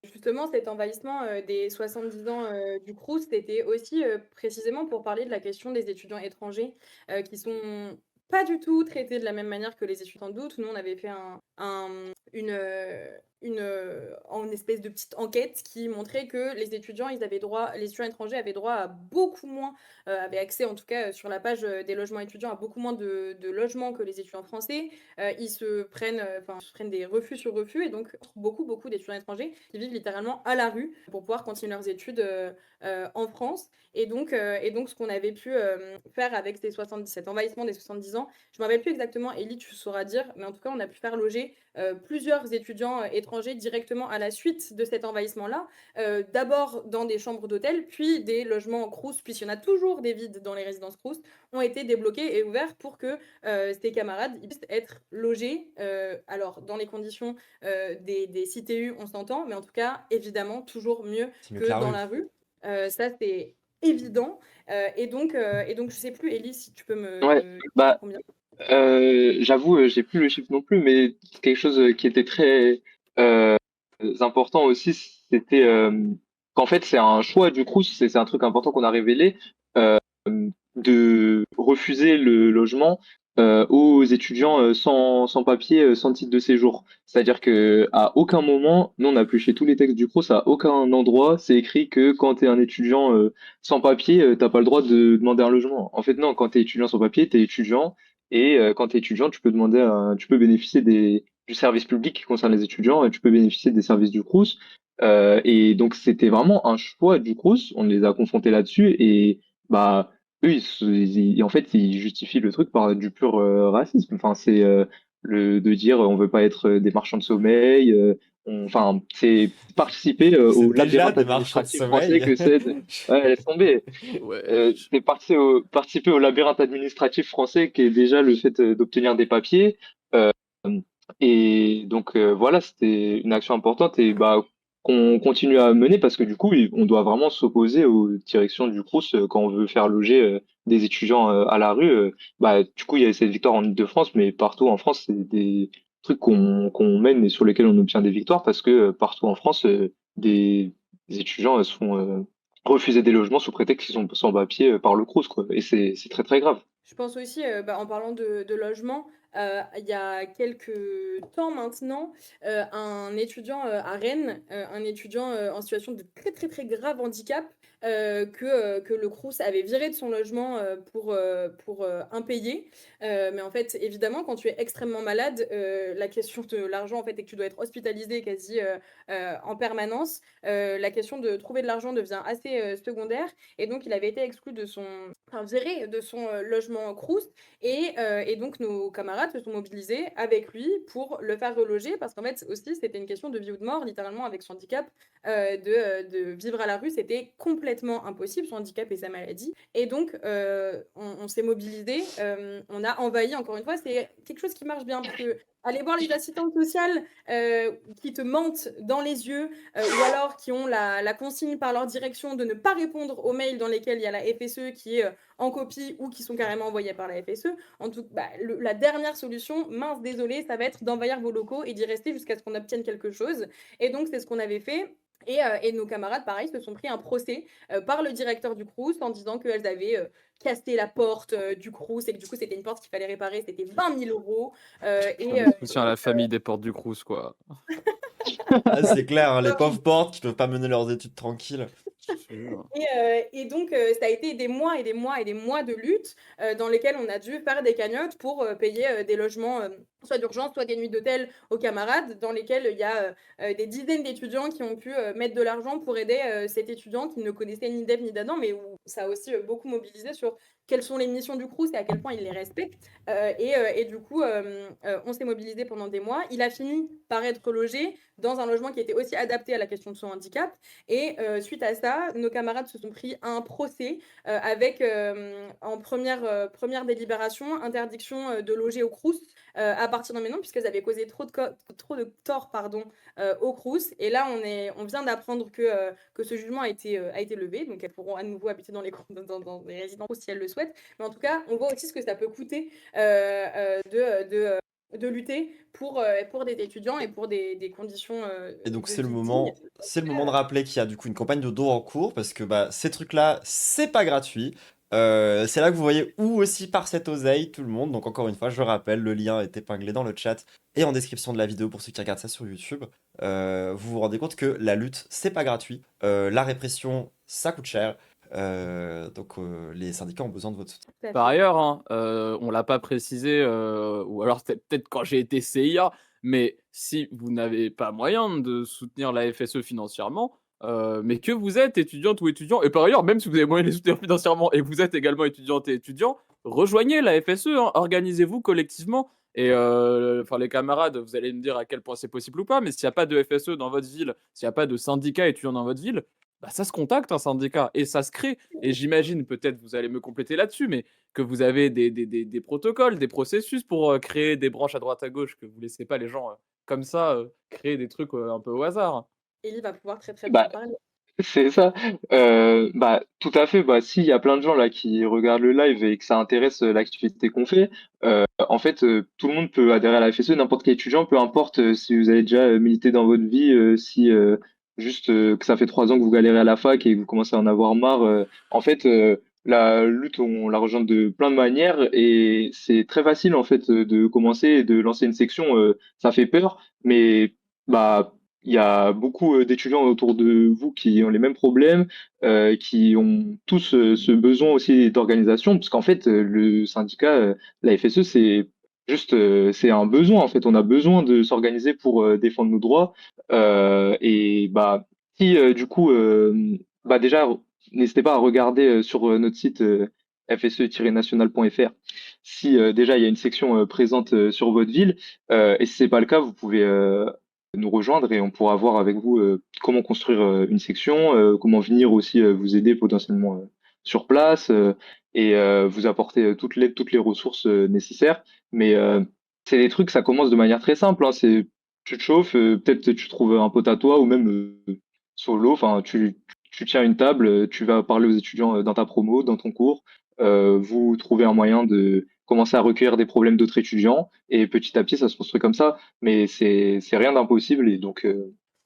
justement, cet envahissement des 70 ans du Crous, c'était aussi précisément pour parler de la question des étudiants étrangers qui sont pas du tout traités de la même manière que les étudiants d'août. Nous, on avait fait une espèce de petite enquête qui montrait que les étudiants étrangers avaient droit à beaucoup moins, avaient accès en tout cas sur la page des logements étudiants à beaucoup moins de logements que les étudiants français. Ils se prennent des refus sur refus et donc beaucoup d'étudiants étrangers qui vivent littéralement à la rue pour pouvoir continuer leurs études en France. Et donc ce qu'on avait pu faire avec cet envahissement des 70 ans, je ne me rappelle plus exactement, Ellie, tu sauras dire, mais en tout cas, on a pu faire loger plusieurs étudiants étrangers directement à la suite de cet envahissement-là. D'abord dans des chambres d'hôtel, puis des logements Crous, puisqu'il y en a toujours des vides dans les résidences Crous, ont été débloqués et ouverts pour que ces camarades puissent être logés. Alors, dans les conditions des CTU, on s'entend, mais en tout cas, évidemment, toujours mieux c'est mieux que que la dans rue. la rue. Ça, c'est évident. Je sais plus, Ellie, si tu peux Ouais, me dire bah combien. j'avoue, j'ai plus le chiffre non plus, mais quelque chose qui était très euh, important aussi, c'était qu'en fait, c'est un choix du Crous, c'est un truc important qu'on a révélé, euh, de refuser le logement aux étudiants sans papier, sans titre de séjour. C'est-à-dire que à aucun moment, nous on a chez tous les textes du Crous, à aucun endroit, c'est écrit que quand tu es un étudiant sans papier, t'as pas le droit de demander un logement. En fait, non, quand tu es étudiant sans papier, tu es étudiant. Et quand tu es étudiant, tu peux bénéficier du service public qui concerne les étudiants et tu peux bénéficier des services du Crous. Et donc, c'était vraiment un choix du Crous. On les a confrontés là-dessus et bah, eux, en fait, ils justifient le truc par du pur racisme. Enfin, c'est de dire on veut pas être des marchands de sommeil. Enfin, c'est participer au C'est déjà labyrinthe des marchands de administratif français sommeil. que c'est. Ouais, laisse tomber. Ouais. C'est participer au labyrinthe administratif français qui est déjà le fait d'obtenir des papiers. Euh, et donc voilà, c'était une action importante et bah qu'on continue à mener parce que du coup, on doit vraiment s'opposer aux directions du Crous quand on veut faire loger des étudiants à la rue. Bah du coup, il y a cette victoire en Île-de-France, mais partout en France, c'est des trucs qu'on mène et sur lesquels on obtient des victoires parce que partout en France, des étudiants se font refuser des logements sous prétexte qu'ils sont sans papier par le Crous, quoi. Et c'est très très grave. Je pense aussi, en parlant de logement, il y a quelques temps maintenant, un étudiant à Rennes, un étudiant en situation de très très très grave handicap, que le Crous avait viré de son logement pour impayé. Mais en fait, évidemment, quand tu es extrêmement malade, la question de l'argent, en fait, et que tu dois être hospitalisé quasi en permanence, la question de trouver de l'argent devient assez secondaire. Et donc, il avait été exclu viré de son logement Crous. Et donc, nos camarades se sont mobilisés avec lui pour le faire reloger parce qu'en fait, aussi, c'était une question de vie ou de mort, littéralement, avec son handicap. De vivre à la rue, c'était complètement impossible, son handicap et sa maladie. Et donc, on s'est mobilisé, on a envahi, encore une fois, c'est quelque chose qui marche bien parce que aller voir les assistantes sociales qui te mentent dans les yeux ou alors qui ont la consigne par leur direction de ne pas répondre aux mails dans lesquels il y a la FSE qui est en copie ou qui sont carrément envoyés par la FSE. En tout, la dernière solution, mince, désolé, ça va être d'envahir vos locaux et d'y rester jusqu'à ce qu'on obtienne quelque chose. Et donc, c'est ce qu'on avait fait. Et nos camarades, pareil, se sont pris un procès par le directeur du Crous en disant qu'elles avaient cassé la porte du Crous et que du coup, c'était une porte qu'il fallait réparer, c'était 20 000 euros. Soutien à la famille des portes du Crous, quoi. Ah, c'est clair, hein, les pauvres portes qui peuvent pas mener leurs études tranquilles. Et donc, ça a été des mois et des mois et des mois de lutte dans lesquels on a dû faire des cagnottes pour payer des logements, soit d'urgence, soit des nuits d'hôtel aux camarades, dans lesquels il y a des dizaines d'étudiants qui ont pu mettre de l'argent pour aider cet étudiant qui ne connaissait ni d'Ève ni d'Adam, mais où ça a aussi beaucoup mobilisé sur quelles sont les missions du Crous et à quel point il les respecte. Et du coup, on s'est mobilisé pendant des mois. Il a fini par être logé dans un logement qui était aussi adapté à la question de son handicap. Et suite à ça, nos camarades se sont pris à un procès avec, en première délibération, interdiction de loger au Crous à partir de maintenant, puisqu'elles avaient causé trop de tort au Crous. Et là, on vient d'apprendre que ce jugement a été levé, donc elles pourront à nouveau habiter dans des résidences si elles le souhaitent. Mais en tout cas, on voit aussi ce que ça peut coûter de lutter pour des étudiants et pour des conditions Et donc de c'est le vie dignes. moment de rappeler qu'il y a du coup une campagne de dos en cours parce que ces trucs-là, c'est pas gratuit. C'est là que vous voyez où aussi part cette oseille, tout le monde. Donc encore une fois, je rappelle, le lien est épinglé dans le chat et en description de la vidéo pour ceux qui regardent ça sur YouTube. Vous vous rendez compte que la lutte, c'est pas gratuit. La répression, ça coûte cher. Donc les syndicats ont besoin de votre soutien. Tout à Par fait. ailleurs, hein, on l'a pas précisé, ou alors c'était peut-être quand j'ai été CIA, mais si vous n'avez pas moyen de soutenir la FSE financièrement, mais que vous êtes étudiante ou étudiant et par ailleurs, même si vous avez moyen de les soutenir financièrement et que vous êtes également étudiante et étudiant, rejoignez la FSE, hein, organisez-vous collectivement et enfin les camarades, vous allez me dire à quel point c'est possible ou pas, mais s'il y a pas de FSE dans votre ville, s'il y a pas de syndicat étudiant dans votre ville, bah, ça se contacte un syndicat et ça se crée et j'imagine, peut-être vous allez me compléter là-dessus, mais que vous avez des protocoles, des processus pour, créer des branches à droite à gauche, que vous laissez pas les gens, comme ça, créer des trucs, un peu au hasard. Ellie va pouvoir très très bien Bah, en parler. c'est ça. Tout à fait. Bah, s'il y a plein de gens là qui regardent le live et que ça intéresse l'activité qu'on fait, en fait, tout le monde peut adhérer à la FSE, n'importe quel étudiant, peu importe si vous avez déjà milité dans votre vie, si juste que ça fait 3 ans que vous galérez à la fac et que vous commencez à en avoir marre. En fait, la lutte, on la rejoint de plein de manières et c'est très facile en fait de commencer et de lancer une section. Ça fait peur, mais bah il y a beaucoup d'étudiants autour de vous qui ont les mêmes problèmes, qui ont tous ce besoin aussi d'organisation, parce qu'en fait, le syndicat, la FSE, c'est juste, c'est un besoin, en fait. On a besoin de s'organiser pour défendre nos droits. Et si du coup, déjà, n'hésitez pas à regarder sur notre site fse-national.fr si déjà il y a une section présente sur votre ville. Et si c'est pas le cas, vous pouvez nous rejoindre et on pourra voir avec vous comment construire une section, comment venir aussi vous aider potentiellement sur place et vous apporter toutes les ressources nécessaires. Mais c'est des trucs, ça commence de manière très simple. Hein, c'est tu te chauffes, peut-être tu trouves un pote à toi ou même solo. Enfin, tu tiens une table, tu vas parler aux étudiants dans ta promo, dans ton cours. Vous trouvez un moyen de commencer à recueillir des problèmes d'autres étudiants et petit à petit, ça se construit comme ça. Mais c'est rien d'impossible et donc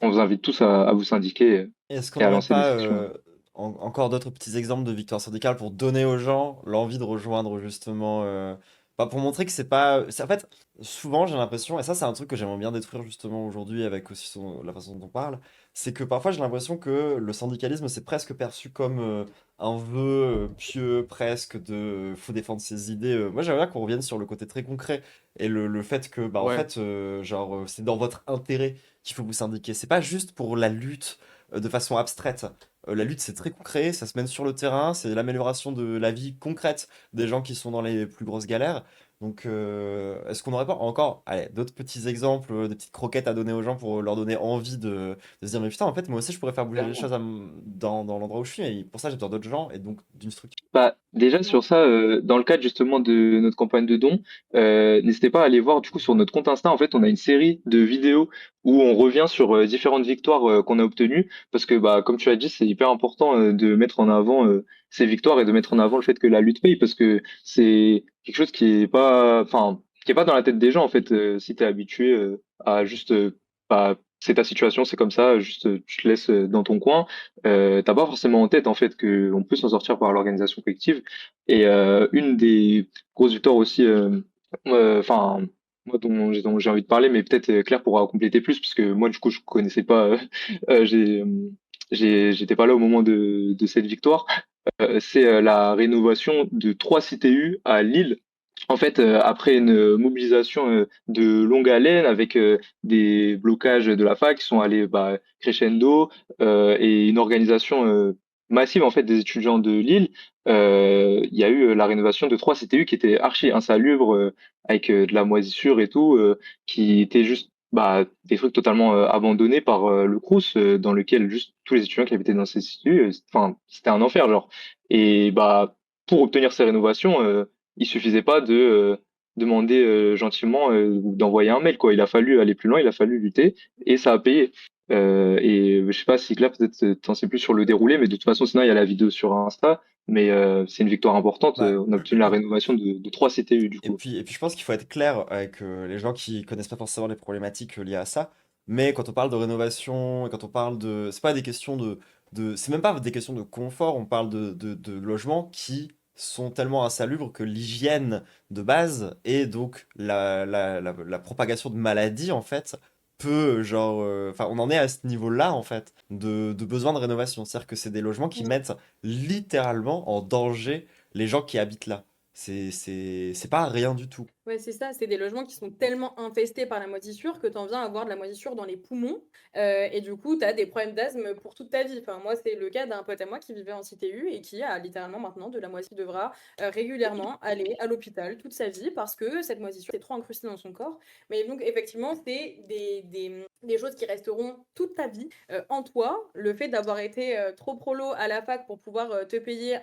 on vous invite tous à vous syndiquer Est-ce qu'on et à n'aurait lancer des pas sections. encore d'autres petits exemples de victoires syndicales pour donner aux gens l'envie de rejoindre justement pour montrer que c'est pas. En fait, souvent j'ai l'impression, et ça c'est un truc que j'aimerais bien détruire justement aujourd'hui avec aussi la façon dont on parle, c'est que parfois j'ai l'impression que le syndicalisme c'est presque perçu comme un vœu pieux presque de faut défendre ses idées. Moi j'aimerais bien qu'on revienne sur le côté très concret et le fait que en Ouais. fait c'est dans votre intérêt qu'il faut vous syndiquer. C'est pas juste pour la lutte de façon abstraite. La lutte, c'est très concret, ça se mène sur le terrain, c'est l'amélioration de la vie concrète des gens qui sont dans les plus grosses galères. Donc, est-ce qu'on n'aurait pas encore, allez, d'autres petits exemples, des petites croquettes à donner aux gens pour leur donner envie de se dire, mais putain, en fait, moi aussi, je pourrais faire bouger les choses dans l'endroit où je suis, et pour ça, j'ai besoin d'autres gens et donc d'une structure. Bah, déjà Non. sur ça, dans le cadre justement de notre campagne de dons, n'hésitez pas à aller voir du coup sur notre compte Insta. En fait, on a une série de vidéos où on revient sur différentes victoires qu'on a obtenues, parce que bah comme tu as dit, c'est hyper important de mettre en avant ces victoires et de mettre en avant le fait que la lutte paye, parce que c'est quelque chose qui est pas dans la tête des gens en fait. Si t'es habitué à juste bah c'est ta situation, c'est comme ça, juste tu te laisses dans ton coin, t'as pas forcément en tête en fait que on peut s'en sortir par l'organisation collective. Et une des grosses victoires aussi, enfin moi dont j'ai envie de parler, mais peut-être Claire pourra compléter plus, puisque moi du coup je connaissais pas, j'étais pas là au moment de cette victoire. C'est la rénovation de 3 CTU à Lille. En fait, après une mobilisation de longue haleine avec des blocages de la fac qui sont allés bah, crescendo et une organisation massive en fait des étudiants de Lille, il y a eu la rénovation de 3 CTU qui étaient archi insalubres avec de la moisissure et tout, qui étaient juste bah, des trucs totalement abandonnés par le Crous, dans lequel juste tous les étudiants qui habitaient dans ces CTU, enfin c'était un enfer genre. Et bah pour obtenir ces rénovations, il suffisait pas de demander gentiment ou d'envoyer un mail quoi. Il a fallu aller plus loin, il a fallu lutter et ça a payé. Et je sais pas si Claire peut-être t'en sais plus sur le déroulé, mais de toute façon sinon il y a la vidéo sur Insta. Mais c'est une victoire importante. Bah, On a obtenu la rénovation de 3 CTU du et coup. puis, et puis je pense qu'il faut être clair avec les gens qui connaissent pas forcément les problématiques liées à ça. Mais quand on parle de rénovation, et quand on parle de... C'est pas des questions c'est même pas des questions de confort, on parle de logements qui sont tellement insalubres que l'hygiène de base et donc la propagation de maladies, en fait, peut, genre... Enfin, on en est à ce niveau-là, en fait, de besoin de rénovation. C'est-à-dire que c'est des logements qui mettent littéralement en danger les gens qui habitent là. C'est pas rien du tout. Ouais, c'est ça, c'est des logements qui sont tellement infestés par la moisissure que tu en viens à avoir de la moisissure dans les poumons. Et du coup, tu as des problèmes d'asthme pour toute ta vie. Enfin, moi, c'est le cas d'un pote à moi qui vivait en CTU et qui a littéralement maintenant de la moisissure, qui devra régulièrement aller à l'hôpital toute sa vie parce que cette moisissure est trop incrustée dans son corps. Mais donc, effectivement, c'est des choses qui resteront toute ta vie en toi. Le fait d'avoir été trop prolo à la fac pour pouvoir te payer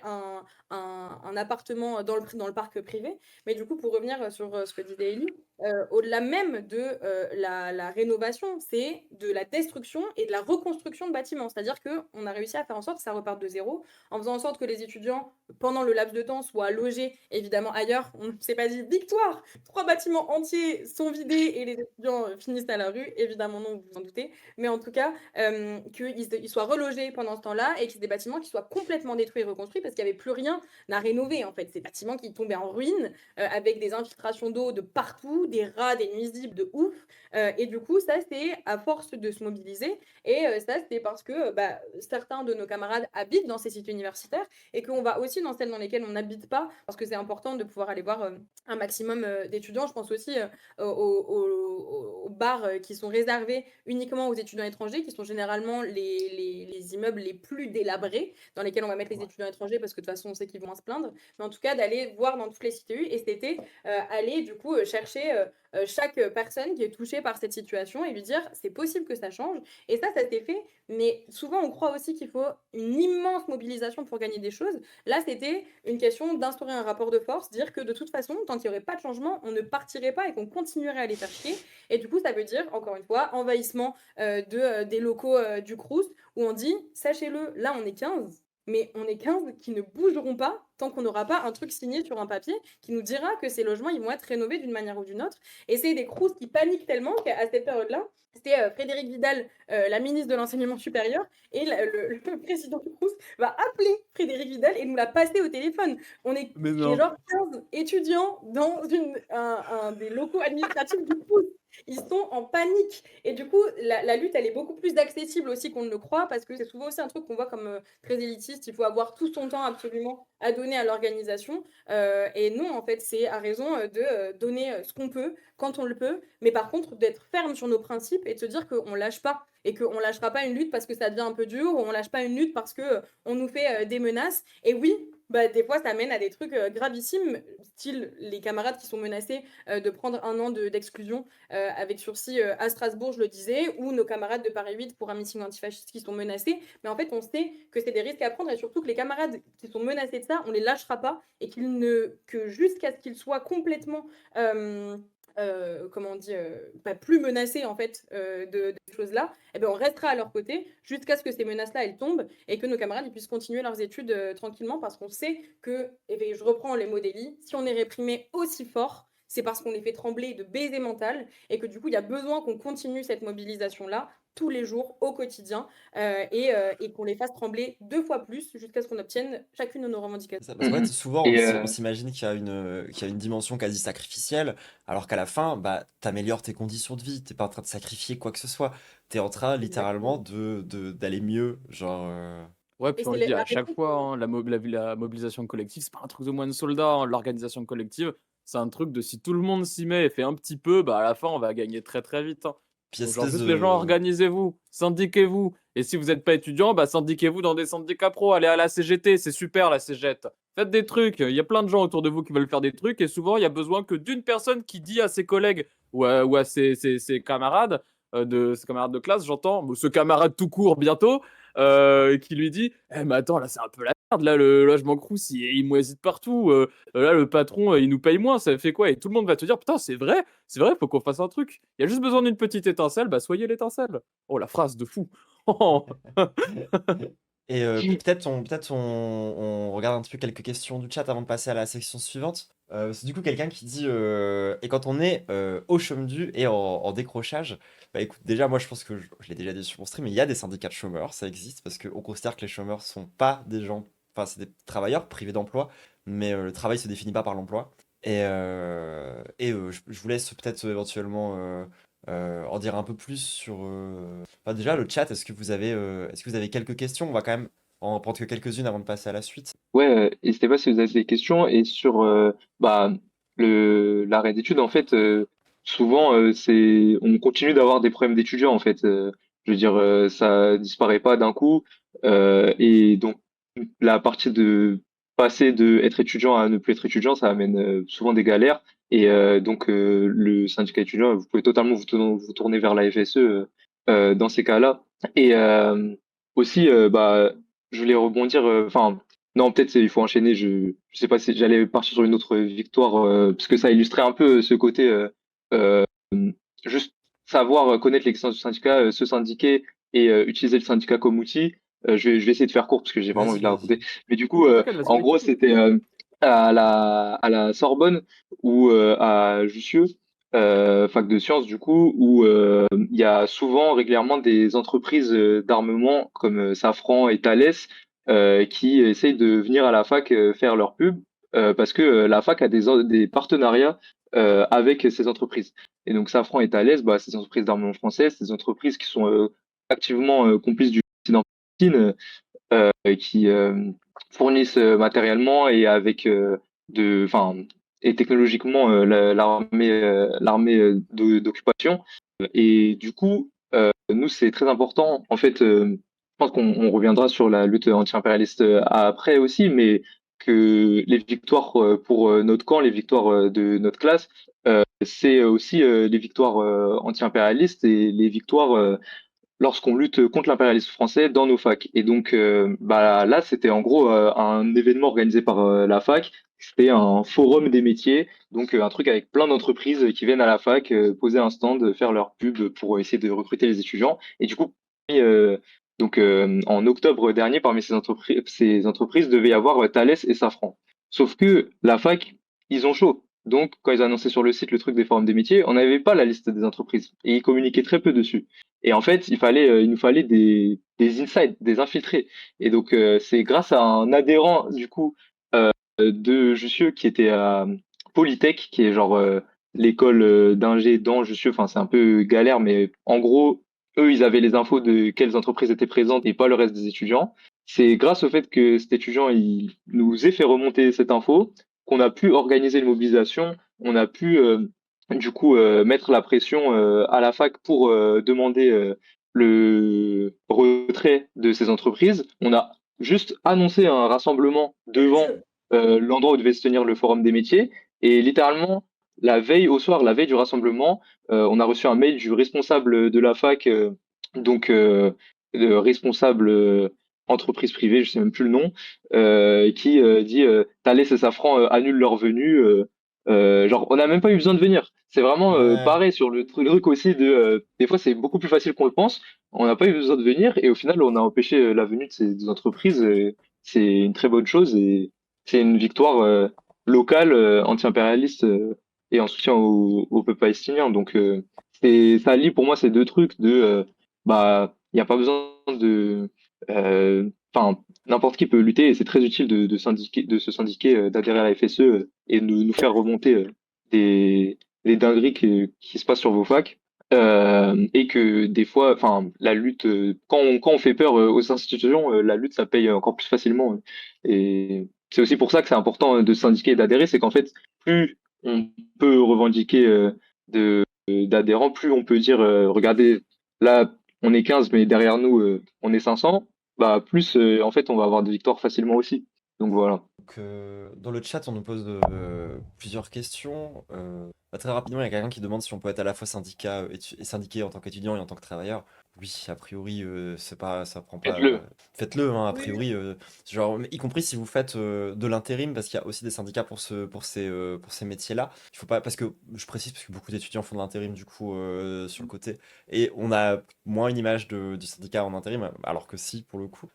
un appartement dans le parc privé. Mais du coup, pour revenir sur ce que disait Ellie, au-delà même de la rénovation, c'est de la destruction et de la reconstruction de bâtiments. C'est-à-dire qu'on a réussi à faire en sorte que ça reparte de zéro, en faisant en sorte que les étudiants, pendant le laps de temps, soient logés évidemment ailleurs. On ne s'est pas dit victoire, 3 bâtiments entiers sont vidés et les étudiants finissent à la rue. Évidemment non, vous vous en doutez. Mais en tout cas, qu'ils soient relogés pendant ce temps-là et que c'est des bâtiments qui soient complètement détruits et reconstruits parce qu'il n'y avait plus rien à rénover en fait. Ces bâtiments qui tombaient en ruine avec des infiltrations d'eau de partout, des rats, des nuisibles de ouf. Et du coup, ça, c'est à force de se mobiliser. Et ça, c'est parce que certains de nos camarades habitent dans ces sites universitaires et qu'on va aussi dans celles dans lesquelles on n'habite pas, parce que c'est important de pouvoir aller voir un maximum d'étudiants. Je pense aussi aux bars qui sont réservés uniquement aux étudiants étrangers, qui sont généralement les immeubles les plus délabrés, dans lesquels on va mettre les étudiants étrangers, parce que de toute façon, on sait qu'ils vont moins se plaindre. Mais en tout cas, d'aller voir dans toutes les CTU. Et c'était aller du coup chercher chaque personne qui est touchée par cette situation et lui dire c'est possible que ça change. Et ça s'est fait. Mais souvent, on croit aussi qu'il faut une immense mobilisation pour gagner des choses. Là, c'était une question d'instaurer un rapport de force, dire que de toute façon, tant qu'il n'y aurait pas de changement, on ne partirait pas et qu'on continuerait à les faire chier. Et du coup, ça veut dire, encore une fois, envahissement des locaux du Crous, où on dit, sachez-le, là, on est 15, mais on est 15 qui ne bougeront pas tant qu'on n'aura pas un truc signé sur un papier qui nous dira que ces logements ils vont être rénovés d'une manière ou d'une autre. Et c'est des Crous qui paniquent tellement qu'à cette période-là, c'était Frédérique Vidal, la ministre de l'Enseignement supérieur, et le président du Crous va appeler Frédérique Vidal et nous la passer au téléphone. On est Mais non. genre 15 étudiants dans un des locaux administratifs du Crous. Ils sont en panique. Et du coup, la lutte, elle est beaucoup plus accessible aussi qu'on ne le croit, parce que c'est souvent aussi un truc qu'on voit comme très élitiste. Il faut avoir tout son temps absolument à donner à l'organisation. Et non, en fait, c'est à raison de donner ce qu'on peut, quand on le peut, mais par contre, d'être ferme sur nos principes et de se dire qu'on ne lâche pas. Et qu'on ne lâchera pas une lutte parce que ça devient un peu dur, ou on ne lâche pas une lutte parce qu'on nous fait des menaces. Et oui, bah, des fois, ça mène à des trucs gravissimes, style les camarades qui sont menacés de prendre 1 an d'exclusion avec sursis à Strasbourg, je le disais, ou nos camarades de Paris 8 pour un meeting antifasciste qui sont menacés. Mais en fait, on sait que c'est des risques à prendre et surtout que les camarades qui sont menacés de ça, on les lâchera pas et que jusqu'à ce qu'ils soient complètement comment on dit, pas plus menacés en fait de ces choses-là, eh ben, on restera à leur côté jusqu'à ce que ces menaces-là elles tombent et que nos camarades ils puissent continuer leurs études tranquillement parce qu'on sait que, et bien, je reprends les mots d'Elie, si on est réprimé aussi fort, c'est parce qu'on les fait trembler de baisers mentales et que du coup il y a besoin qu'on continue cette mobilisation-là tous les jours, au quotidien, et qu'on les fasse trembler 2 fois plus jusqu'à ce qu'on obtienne chacune de nos revendications. C'est ça, parce qu'en fait, souvent, Et on s'imagine qu'il y a une dimension quasi sacrificielle, alors qu'à la fin, bah, t'améliores tes conditions de vie, t'es pas en train de sacrifier quoi que ce soit, t'es en train littéralement Exactement. d'aller mieux, genre... Ouais, Et puis on c'est le dit la à chaque réponse. fois, hein, la mobilisation collective, c'est pas un truc de moine soldat, hein. L'organisation collective, c'est un truc de si tout le monde s'y met et fait un petit peu, bah à la fin, on va gagner très très vite, hein. Puis il y a Donc, cette genre, espèce juste les gens, de... organisez-vous, syndiquez-vous. Et si vous n'êtes pas étudiant, bah syndiquez-vous dans des syndicats pro, allez à la CGT, c'est super la CGT. Faites des trucs, il y a plein de gens autour de vous qui veulent faire des trucs, et souvent, il y a besoin que d'une personne qui dit à ses collègues ou à ses camarades, ses camarades de classe, j'entends, ou ce camarade tout court bientôt, qui lui dit eh, mais attends, là, c'est un peu la merde. Là, le logement Crous, il moisit de partout. Là, le patron, il nous paye moins. Ça fait quoi? Et tout le monde va te dire putain, c'est vrai, faut qu'on fasse un truc. Il y a juste besoin d'une petite étincelle. Bah, soyez l'étincelle. Oh, la phrase de fou. Et on regarde un petit peu quelques questions du chat avant de passer à la section suivante. C'est du coup quelqu'un qui dit et quand on est au chôme du et en décrochage, bah écoute, déjà moi je pense que je l'ai déjà dit sur mon stream, mais il y a des syndicats de chômeurs, ça existe parce qu'on considère que les chômeurs sont pas des gens, enfin c'est des travailleurs privés d'emploi, mais le travail se définit pas par l'emploi. Je vous laisse peut-être éventuellement en dire un peu plus sur. Enfin, déjà, le chat, est-ce que vous avez quelques questions? On va quand même en prendre que quelques-unes avant de passer à la suite. ouais, n'hésitez pas si vous avez des questions. Et sur bah, l'arrêt d'études, en fait, souvent, on continue d'avoir des problèmes d'étudiants, en fait. Je veux dire, ça disparaît pas d'un coup. Et donc, la partie de passer de être étudiant à ne plus être étudiant, ça amène souvent des galères. Et donc, le syndicat étudiant, vous pouvez totalement vous tourner vers la FSE dans ces cas-là. Et aussi, bah, je voulais rebondir, enfin, non, peut-être il faut enchaîner. Je sais pas si j'allais partir sur une autre victoire, parce que ça illustrait un peu ce côté, euh, juste savoir connaître l'existence du syndicat, se syndiquer et utiliser le syndicat comme outil. Je vais essayer de faire court parce que j'ai vraiment envie Vas-y, de la vas-y. raconter. Mais du coup, T'inquiète, vas-y, en gros, t'inquiète. c'était à la Sorbonne ou à Jussieu, fac de sciences du coup, où il y a souvent régulièrement des entreprises d'armement comme Safran et Thales qui essayent de venir à la fac faire leur pub parce que la fac a des partenariats avec ces entreprises. Et donc Safran et Thales, bah, c'est des entreprises d'armement françaises, c'est des entreprises qui sont activement complices du président Poutine, qui fournissent matériellement et avec enfin, et technologiquement l'armée d'occupation. Et du coup, nous, c'est très important. En fait, je pense qu'on reviendra sur la lutte anti-impérialiste après aussi, mais que les victoires pour notre camp, les victoires de notre classe, c'est aussi les victoires anti-impérialistes et les victoires lorsqu'on lutte contre l'impérialisme français dans nos facs. Et donc, bah, là, c'était en gros un événement organisé par la fac. C'était un forum des métiers, donc un truc avec plein d'entreprises qui viennent à la fac poser un stand, faire leur pub pour essayer de recruter les étudiants. Et du coup, en octobre dernier, parmi ces entreprises devait y avoir Thales et Safran. Sauf que la fac, ils ont chaud. Donc, quand ils ont annoncé sur le site le truc des forums des métiers, on n'avait pas la liste des entreprises et ils communiquaient très peu dessus. Et en fait, il nous fallait des insights, des infiltrés. Et donc, c'est grâce à un adhérent, du coup, de Jussieu qui était à Polytech, qui est genre l'école d'ingé dans Jussieu. Enfin, c'est un peu galère, mais en gros, eux, ils avaient les infos de quelles entreprises étaient présentes et pas le reste des étudiants. C'est grâce au fait que cet étudiant, il nous ait fait remonter cette info qu'on a pu organiser une mobilisation, on a pu du coup mettre la pression à la fac pour demander le retrait de ces entreprises. On a juste annoncer un rassemblement devant l'endroit où devait se tenir le forum des métiers. Et littéralement, la veille du rassemblement, on a reçu un mail du responsable de la fac, donc le responsable entreprise privée, je sais même plus le nom, qui dit Thales et Safran annulent leur venue. Genre, on n'a même pas eu besoin de venir. C'est vraiment Ouais. pareil sur le truc aussi de. Des fois, c'est beaucoup plus facile qu'on le pense. On n'a pas eu besoin de venir et au final, on a empêché la venue de ces deux entreprises. C'est une très bonne chose et c'est une victoire locale, anti-impérialiste et en soutien au peuple palestinien. Donc, ça lie pour moi ces deux trucs de bah, il n'y a pas besoin de. Enfin, n'importe qui peut lutter et c'est très utile de se syndiquer, d'adhérer à la FSE et de nous faire remonter des, les dingueries qui se passent sur vos facs. Et que des fois, enfin, la lutte, quand on fait peur aux institutions, la lutte, ça paye encore plus facilement. Et c'est aussi pour ça que c'est important de se syndiquer et d'adhérer, c'est qu'en fait, plus on peut revendiquer d'adhérents, plus on peut dire, regardez, là, on est 15, mais derrière nous, on est 500, bah, plus, en fait, on va avoir des victoires facilement aussi. Donc voilà. Donc, dans le chat, on nous pose plusieurs questions. Très rapidement, il y a quelqu'un qui demande si on peut être à la fois syndicat et syndiqué en tant qu'étudiant et en tant que travailleur. Oui, a priori, c'est pas, ça prend pas. Faites-le. Faites-le, hein, a Oui, priori, genre, y compris si vous faites de l'intérim, parce qu'il y a aussi des syndicats pour ces métiers-là. Il faut pas, parce que je précise, parce que beaucoup d'étudiants font de l'intérim du coup sur le côté, et on a moins une image du syndicat en intérim, alors que si, pour le coup.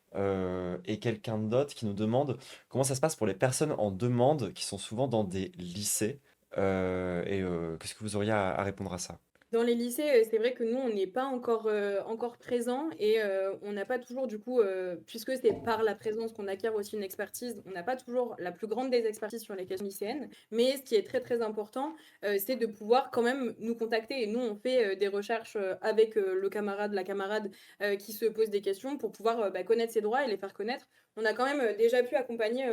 Et quelqu'un d'autre qui nous demande comment ça se passe pour les personnes en demande qui sont souvent dans des lycées? Qu'est-ce que vous auriez à répondre à ça? dans les lycées, c'est vrai que nous, on n'est pas encore présents et on n'a pas toujours du coup, puisque c'est par la présence qu'on acquiert aussi une expertise, on n'a pas toujours la plus grande des expertises sur les questions lycéennes. Mais ce qui est très, très important, c'est de pouvoir quand même nous contacter et nous, on fait, des recherches, avec, le camarade, la camarade, qui se pose des questions pour pouvoir, bah, connaître ses droits et les faire connaître. On a quand même, déjà pu accompagner,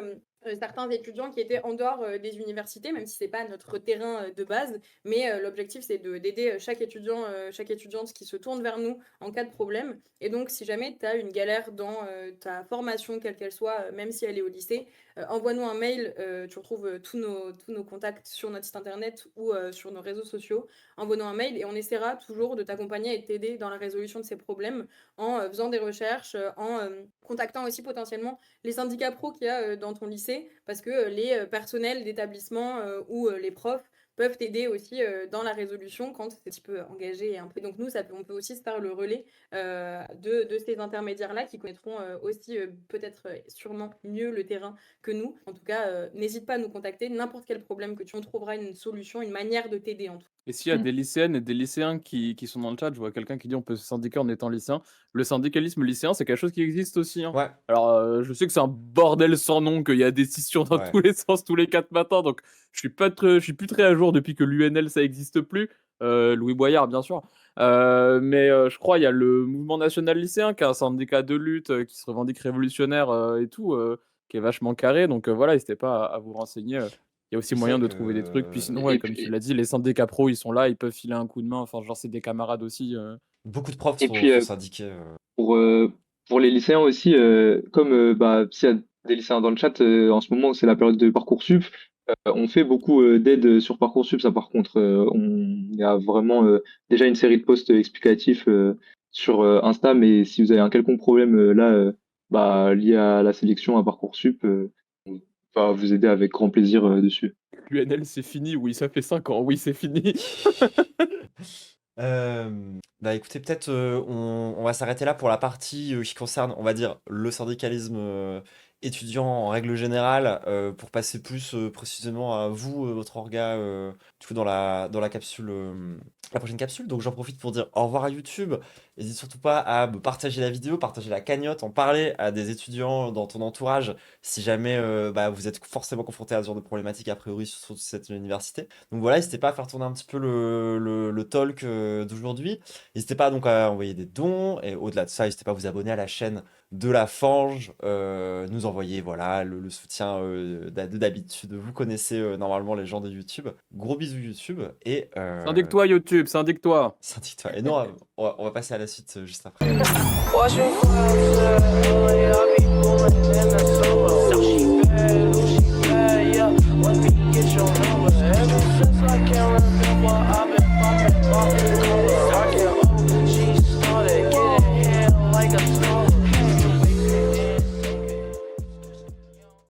certains étudiants qui étaient en dehors, des universités, même si c'est pas notre terrain, de base. Mais l'objectif, c'est d'aider chaque étudiant, chaque étudiante qui se tourne vers nous en cas de problème. Et donc, si jamais tu as une galère dans ta formation, quelle qu'elle soit, même si elle est au lycée, envoie-nous un mail. Tu retrouves tous nos contacts sur notre site internet ou sur nos réseaux sociaux. Envoie-nous un mail et on essaiera toujours de t'accompagner et de t'aider dans la résolution de ces problèmes en faisant des recherches, en contactant aussi potentiellement les syndicats pro qu'il y a dans ton lycée, parce que les personnels d'établissement ou les profs peuvent t'aider aussi dans la résolution quand c'est un petit peu engagé et un peu. Donc nous, on peut aussi se faire le relais de ces intermédiaires-là qui connaîtront aussi peut-être sûrement mieux le terrain que nous. En tout cas, n'hésite pas à nous contacter. N'importe quel problème que tu en trouveras une solution, une manière de t'aider en tout. Et s'il y a des lycéennes et des lycéens qui sont dans le chat, je vois quelqu'un qui dit on peut se syndiquer en étant lycéen. Le syndicalisme lycéen, c'est quelque chose qui existe aussi, hein. Ouais, Alors, je sais que c'est un bordel sans nom, qu'il y a des scissions dans ouais. tous les sens tous les 4 matins, donc je suis plus très à jour depuis que l'UNL ça existe plus. Louis Boyard, bien sûr. Mais je crois il y a le Mouvement national lycéen qui est un syndicat de lutte qui se revendique révolutionnaire et tout, qui est vachement carré. Donc voilà, n'hésitez pas à vous renseigner. Il y a aussi C'est moyen vrai de trouver des trucs. Puis que sinon, ouais, Et comme tu puis, l'as dit, les syndicats pro, ils sont là, ils peuvent filer un coup de main. Enfin, genre, c'est des camarades aussi. beaucoup de profs et puis sont syndiqués. pour, pour les lycéens aussi, comme bah, s'il y a des lycéens dans le chat, en ce moment, c'est la période de Parcoursup. On fait beaucoup d'aide sur Parcoursup. Ça, par contre, il y a vraiment déjà une série de posts explicatifs sur Insta. Mais si vous avez un quelconque problème là, bah, lié à la sélection à Parcoursup, on va vous aider avec grand plaisir dessus. L'UNL, c'est fini. Oui, ça fait 5 ans. Oui, c'est fini. Bah écoutez, peut-être on va s'arrêter là pour la partie qui concerne, on va dire, le syndicalisme étudiant en règle générale, pour passer plus précisément à vous, votre orga, du coup dans la capsule, la prochaine capsule. Donc j'en profite pour dire au revoir à YouTube. N'hésite surtout pas à partager la vidéo, partager la cagnotte, en parler à des étudiants dans ton entourage si jamais bah, vous êtes forcément confronté à ce genre de problématique a priori sur cette université. Donc voilà, n'hésitez pas à faire tourner un petit peu le talk d'aujourd'hui. N'hésitez pas donc à envoyer des dons et au-delà de ça, n'hésitez pas à vous abonner à la chaîne de la Fange, nous envoyer envoyer voilà, le soutien d'habitude. Vous connaissez normalement les gens de YouTube. Gros bisous YouTube et Syndique-toi YouTube, syndique-toi. syndique-toi. Et nous, on va passer à la suite juste après. Watching clouds, I be pulling in the solo. Now she bad, oh she bad, yeah. Let me